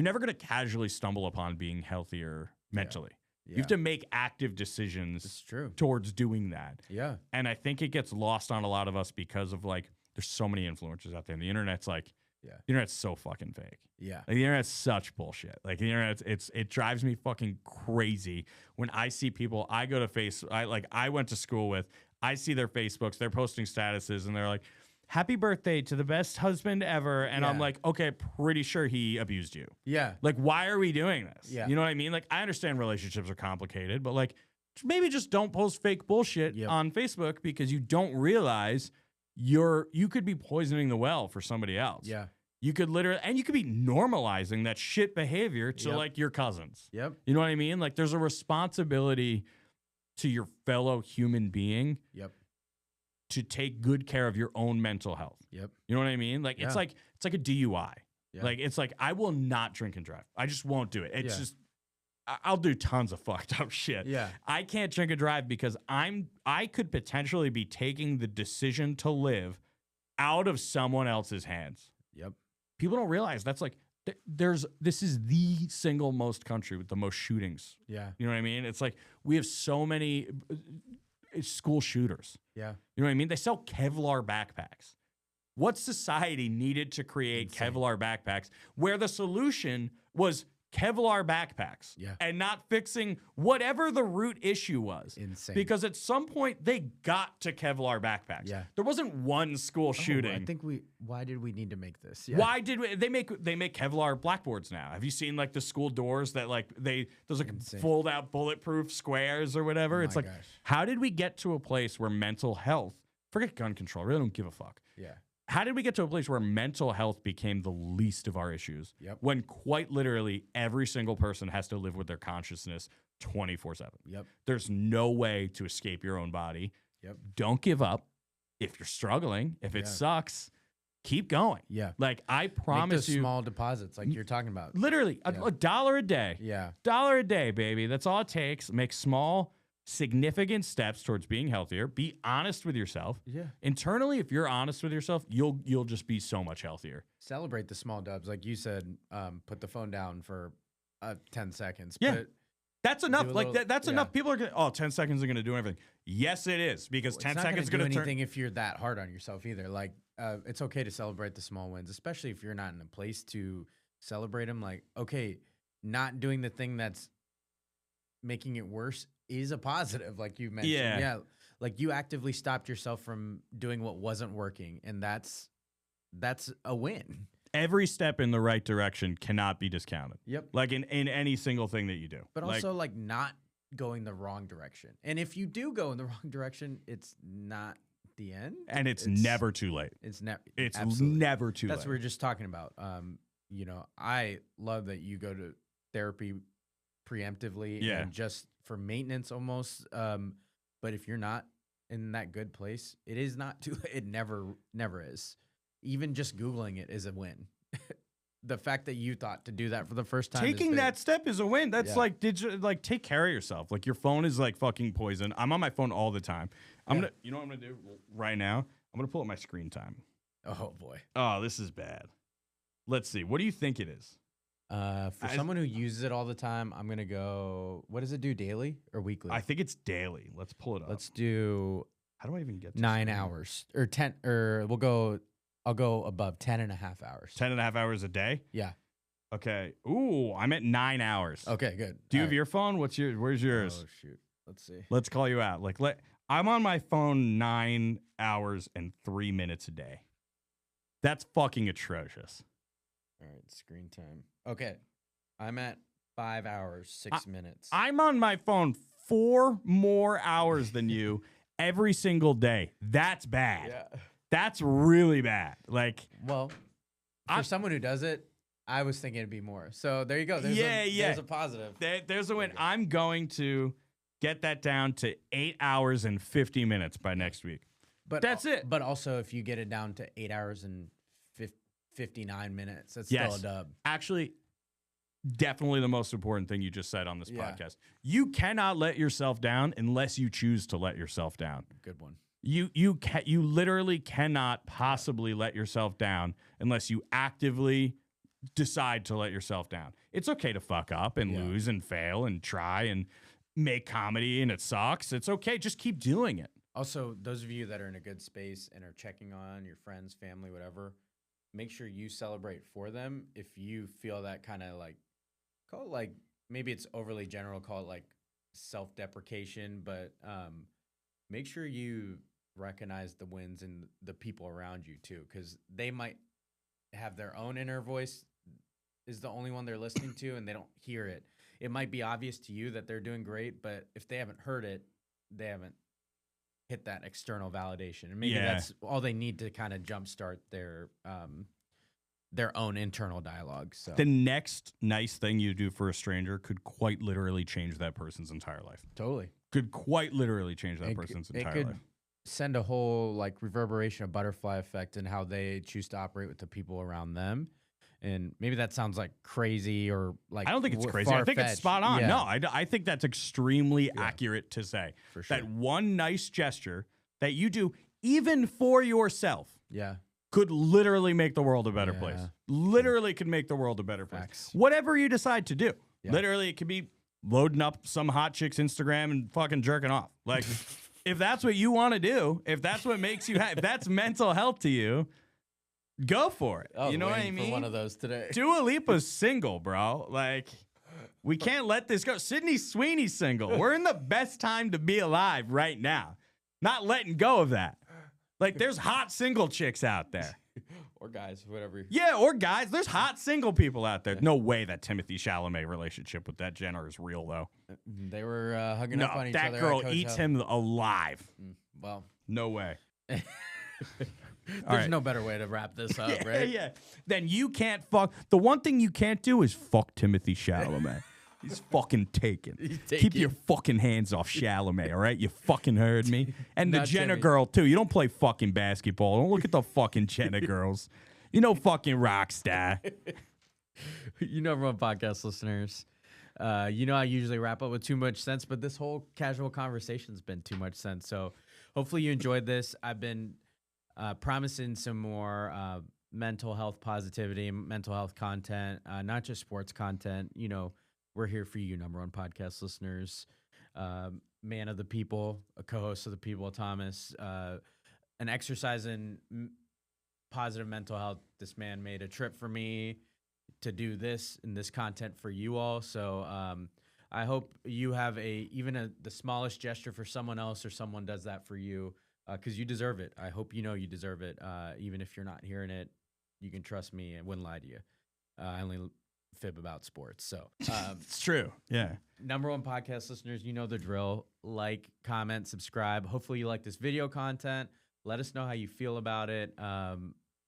Speaker 2: never going to casually stumble upon being healthier mentally. Yeah. You have to make active decisions towards doing that. Yeah. And I think it gets lost on a lot of us because of like, there's so many influencers out there, and the internet's like, the internet's so fucking fake. Yeah. Like, the internet's such bullshit. Like, the internet, it drives me fucking crazy when I see people I go to I went to school with, I see their Facebooks, they're posting statuses, and they're like, happy birthday to the best husband ever. And I'm like, okay, pretty sure he abused you. Yeah. Like, why are we doing this? Yeah. You know what I mean? Like, I understand relationships are complicated, but like, maybe just don't post fake bullshit on Facebook, because you don't realize you could be poisoning the well for somebody else. Yeah. You could you could be normalizing that shit behavior to like your cousins. Yep. You know what I mean? Like, there's a responsibility to your fellow human being. Yep. To take good care of your own mental health. Yep. You know what I mean? Like, it's like a DUI. Yeah. Like, it's like, I will not drink and drive. I just won't do it. It's just, I'll do tons of fucked up shit. Yeah. I can't drink and drive because I could potentially be taking the decision to live out of someone else's hands. Yep. People don't realize that's like, this is the single most country with the most shootings. Yeah. You know what I mean? It's like, we have so many school shooters. Yeah. You know what I mean? They sell Kevlar backpacks. What society needed to create Kevlar backpacks where the solution was Kevlar backpacks and not fixing whatever the root issue was? Insane. Because at some point they got to Kevlar backpacks. Yeah. There wasn't one school shooting.
Speaker 1: I think why did we need to make this? Yeah.
Speaker 2: Why did they make Kevlar blackboards now? Have you seen like the school doors that like those like fold out bulletproof squares or whatever? It's like, how did we get to a place where mental health, forget gun control, I really don't give a fuck. Yeah. How did we get to a place where mental health became the least of our issues? Yep. When quite literally every single person has to live with their consciousness 24/7. Yep. There's no way to escape your own body. Yep. Don't give up. If you're struggling, if it sucks, keep going.
Speaker 1: Yeah.
Speaker 2: Like, I promise you.
Speaker 1: Small deposits like you're talking about.
Speaker 2: Literally, a $1 a day.
Speaker 1: Yeah.
Speaker 2: $1 a day, baby. That's all it takes. Make small, significant steps towards being healthier. Be honest with yourself.
Speaker 1: Yeah.
Speaker 2: Internally, if you're honest with yourself, you'll just be so much healthier.
Speaker 1: Celebrate the small dubs. Like you said, put the phone down for 10 seconds.
Speaker 2: Yeah.
Speaker 1: But
Speaker 2: that's enough. Like that's enough. People are going, 10 seconds are going to do everything. Yes, it is, because 10 seconds is going to
Speaker 1: do anything if you're that hard on yourself either. Like, it's okay to celebrate the small wins, especially if you're not in a place to celebrate them. Like, okay, not doing the thing that's making it worse is a positive, like you mentioned. Yeah. Like, you actively stopped yourself from doing what wasn't working, and that's a win.
Speaker 2: Every step in the right direction cannot be discounted.
Speaker 1: Yep.
Speaker 2: Like in any single thing that you do.
Speaker 1: But also, like, not going the wrong direction. And if you do go in the wrong direction, it's not the end.
Speaker 2: And it's never too late.
Speaker 1: It's never
Speaker 2: too late.
Speaker 1: That's what we were just talking about. I love that you go to therapy preemptively and just for maintenance almost. But if you're not in that good place, it is not too late. It never is. Even just Googling it is a win. The fact that you thought to do that for the first time,
Speaker 2: taking that step is a win. That's like, take care of yourself. Like, your phone is like fucking poison. I'm on my phone all the time. You know what I'm gonna do right now? I'm gonna pull up my screen time.
Speaker 1: Oh boy.
Speaker 2: Oh, this is bad. Let's see. What do you think it is?
Speaker 1: For someone who uses it all the time, I'm gonna go. What does it do, daily or weekly?
Speaker 2: I think it's daily. Let's pull it up.
Speaker 1: Let's do.
Speaker 2: How do I even get to
Speaker 1: 9 hours or 10? Or we'll go. I'll go above 10.5 hours.
Speaker 2: 10.5 hours a day?
Speaker 1: Yeah.
Speaker 2: Okay. Ooh, I'm at 9 hours.
Speaker 1: Okay, good.
Speaker 2: Do you have your phone? Where's yours?
Speaker 1: Oh shoot. Let's see.
Speaker 2: Let's call you out. I'm on my phone 9 hours and 3 minutes a day. That's fucking atrocious.
Speaker 1: All right, screen time. Okay. I'm at 5 hours, 6 minutes.
Speaker 2: I'm on my phone 4 more hours than you every single day. That's bad.
Speaker 1: Yeah.
Speaker 2: That's really bad. Like,
Speaker 1: well, for someone who does it, I was thinking it'd be more. So there you go. There's a positive.
Speaker 2: There's a win. I'm going to get that down to 8 hours and 50 minutes by next week.
Speaker 1: But
Speaker 2: that's it.
Speaker 1: But also, if you get it down to 8 hours and 59 minutes, that's still a dub.
Speaker 2: Actually, definitely the most important thing you just said on this podcast. You cannot let yourself down unless you choose to let yourself down.
Speaker 1: Good one.
Speaker 2: You literally cannot possibly let yourself down unless you actively decide to let yourself down. It's okay to fuck up and lose and fail and try and make comedy and it sucks. It's okay. Just keep doing it.
Speaker 1: Also, those of you that are in a good space and are checking on your friends, family, whatever, make sure you celebrate for them. If you feel that kind of call it like, maybe it's overly general, call it like self-deprecation, but make sure you recognize the wins in the people around you too, because they might have their own inner voice is the only one they're listening to and they don't hear it. It might be obvious to you that they're doing great, but if they haven't heard it, they haven't hit that external validation. And maybe that's all they need to kind of jumpstart their own internal dialogue. So
Speaker 2: the next nice thing you do for a stranger could quite literally change that person's entire life.
Speaker 1: Totally.
Speaker 2: Could quite literally change that person's entire life.
Speaker 1: Send a whole reverberation, a butterfly effect in how they choose to operate with the people around them. And maybe that sounds like crazy or like,
Speaker 2: I don't think it's crazy. I think it's spot on.
Speaker 1: Yeah.
Speaker 2: No, I think that's extremely accurate to say.
Speaker 1: For sure.
Speaker 2: That one nice gesture that you do even for yourself could literally make the world a better place. Literally could make the world a better place.
Speaker 1: Facts.
Speaker 2: Whatever you decide to do. Literally, it could be loading up some hot chick's Instagram and fucking jerking off. Like, if that's what you want to do, if that's what makes you happy, if that's mental health to you, go for it. You know what I mean?
Speaker 1: For one of those today.
Speaker 2: Dua Lipa's single, bro. Like, we can't let this go. Sydney Sweeney's single. We're in the best time to be alive right now. Not letting go of that. Like, there's hot single chicks out there.
Speaker 1: Or guys, whatever.
Speaker 2: Yeah, or guys. There's hot single people out there. No way that Timothy Chalamet relationship with that Jenner is real, though.
Speaker 1: They were hugging up on each other.
Speaker 2: That girl eats him alive.
Speaker 1: Well.
Speaker 2: No way.
Speaker 1: There's no better way to wrap this up, right?
Speaker 2: Yeah. Then you can't fuck. The one thing you can't do is fuck Timothy Chalamet. He's fucking taken.
Speaker 1: He's
Speaker 2: Keep
Speaker 1: taken.
Speaker 2: your fucking hands off Chalamet, all right? You fucking heard me. And the
Speaker 1: Not
Speaker 2: Jenner
Speaker 1: Timmy.
Speaker 2: girl, too. You don't play fucking basketball. Don't look at the fucking Jenner girls. You know fucking rock star.
Speaker 1: You know, everyone, podcast listeners. You know, I usually wrap up with too much sense, but this whole casual conversation's been too much sense. So hopefully you enjoyed this. I've been promising some more mental health positivity, mental health content, not just sports content. You know, we're here for you, number one podcast listeners. Man of the people, a co-host of the people, Thomas, an exercise in positive mental health. This man made a trip for me to do this and this content for you all. So I hope you have even the smallest gesture for someone else, or someone does that for you, because you deserve it. I hope you know you deserve it. Even if you're not hearing it, you can trust me. I wouldn't lie to you. I only fib about sports. So
Speaker 2: It's true. Yeah.
Speaker 1: number one podcast listeners, you know the drill. Like, comment, subscribe. Hopefully you like this video content. Let us know how you feel about it.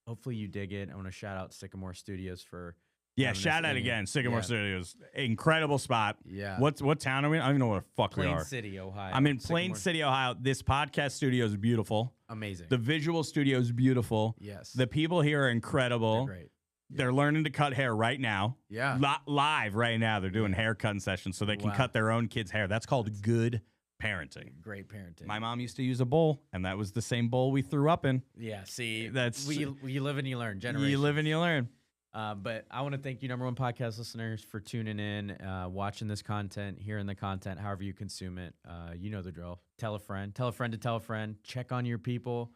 Speaker 1: Hopefully you dig it. I want to shout out Sycamore Studios for
Speaker 2: Yeah,
Speaker 1: having
Speaker 2: shout
Speaker 1: us
Speaker 2: out
Speaker 1: in.
Speaker 2: again. Sycamore
Speaker 1: Yeah.
Speaker 2: Studios. Incredible spot.
Speaker 1: Yeah.
Speaker 2: What town are we in? I don't even know where the fuck we
Speaker 1: Plain
Speaker 2: are.
Speaker 1: City, Ohio.
Speaker 2: I'm in Plain
Speaker 1: Sycamore.
Speaker 2: City, Ohio. This podcast studio is beautiful.
Speaker 1: Amazing.
Speaker 2: The visual studio is beautiful.
Speaker 1: Yes.
Speaker 2: The people here are
Speaker 1: They're
Speaker 2: incredible.
Speaker 1: great.
Speaker 2: They're learning to cut hair right now.
Speaker 1: Yeah.
Speaker 2: Live right now. They're doing hair cutting sessions so they can
Speaker 1: Wow.
Speaker 2: cut their own kids' hair. That's called good parenting.
Speaker 1: Great parenting.
Speaker 2: My mom used to use a bowl, and that was the same bowl we threw up in.
Speaker 1: Yeah. See,
Speaker 2: That's-
Speaker 1: we live and you learn. Generations.
Speaker 2: You live and you learn.
Speaker 1: But I want to thank you, number one podcast listeners, for tuning in, watching this content, hearing the content, however you consume it. You know the drill. Tell a friend to tell a friend. Check on your people.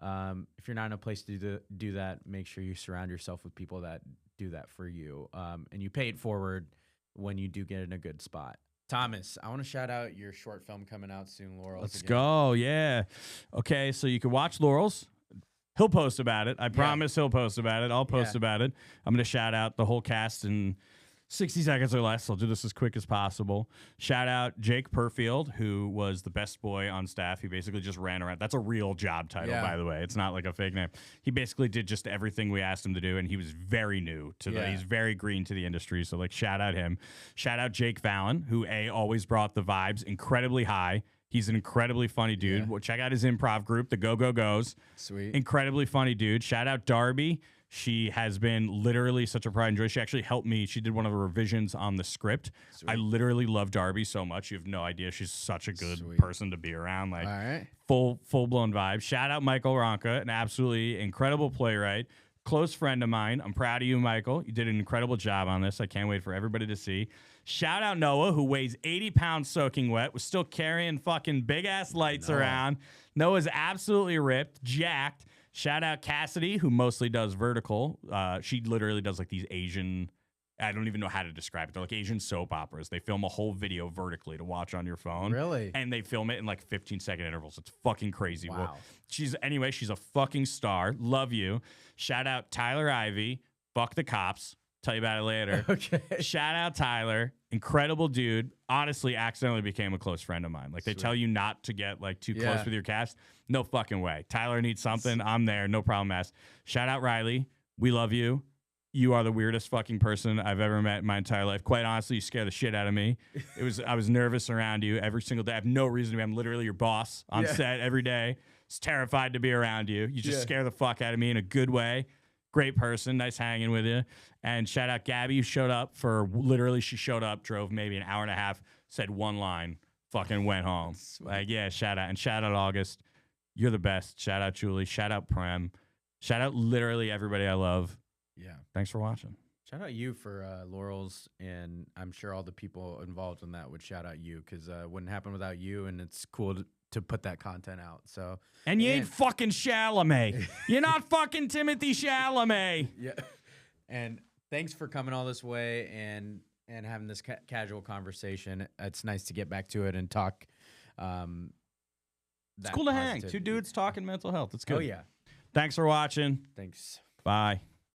Speaker 1: If you're not in a place to do that, make sure you surround yourself with people that do that for you. And you pay it forward when you do get in a good spot. Thomas, I want to shout out your short film coming out soon, Laurels.
Speaker 2: Let's
Speaker 1: again.
Speaker 2: go. Yeah. Okay, so you can watch Laurels. He'll post about it. I promise he'll post about it. I'll post about it. I'm going to shout out the whole cast in 60 seconds or less. I'll do this as quick as possible. Shout out Jake Perfield, who was the best boy on staff. He basically just ran around. That's a real job title, by the way. It's not like a fake name. He basically did just everything we asked him to do, and he was very new to the. He's very green to the industry. So, like, shout out him. Shout out Jake Fallon, who always brought the vibes incredibly high. He's an incredibly funny dude.
Speaker 1: Yeah.
Speaker 2: Well, check out his improv group, the Go Go Go's.
Speaker 1: Sweet.
Speaker 2: Incredibly funny dude. Shout out Darby. She has been literally such a pride and joy. She actually helped me. She did one of the revisions on the script.
Speaker 1: Sweet.
Speaker 2: I literally love Darby so much. You have no idea. She's such a good
Speaker 1: Sweet.
Speaker 2: person to be around. Like,
Speaker 1: All right.
Speaker 2: full blown vibe. Shout out Michael Ronca, an absolutely incredible playwright. Close friend of mine. I'm proud of you, Michael. You did an incredible job on this. I can't wait for everybody to see. Shout out Noah, who weighs 80 pounds soaking wet, was still carrying fucking big ass lights around. Noah's absolutely ripped, jacked. Shout out Cassidy, who mostly does vertical. She literally does like these Asian, I don't even know how to describe it. They're like Asian soap operas. They film a whole video vertically to watch on your phone.
Speaker 1: Really?
Speaker 2: And they film it in like 15-second intervals. It's fucking crazy.
Speaker 1: Wow.
Speaker 2: Well, she's a fucking star. Love you. Shout out Tyler Ivey. Fuck the cops. Tell you about it later.
Speaker 1: Okay.
Speaker 2: Shout out Tyler. Incredible dude. Honestly, accidentally became a close friend of mine. Like, they tell you not to get like too close with your cast. No fucking way. Tyler needs something. I'm there. No problem, ass. Shout out Riley. We love you. You are the weirdest fucking person I've ever met in my entire life. Quite honestly, you scare the shit out of me. I was nervous around you every single day. I have no reason to be. I'm literally your boss on set every day. I was terrified to be around you. You just scare the fuck out of me in a good way. Great person. Nice hanging with you. And shout out Gabby, who showed up for literally, she showed up, drove maybe an hour and a half, said one line, fucking went home. Like, yeah, shout out. And shout out August. You're the best. Shout out Julie. Shout out Prem. Shout out literally everybody I love.
Speaker 1: Yeah.
Speaker 2: Thanks for watching.
Speaker 1: Shout out you for Laurels, and I'm sure all the people involved in that would shout out you, because it wouldn't happen without you, and it's cool to put that content out. So,
Speaker 2: and you ain't fucking Chalamet. You're not fucking Timothy Chalamet.
Speaker 1: Yeah. And thanks for coming all this way and having this casual conversation. It's nice to get back to it and talk.
Speaker 2: It's cool to hang. Two dudes talking mental health. It's good.
Speaker 1: Oh, yeah.
Speaker 2: Thanks for watching.
Speaker 1: Thanks.
Speaker 2: Bye.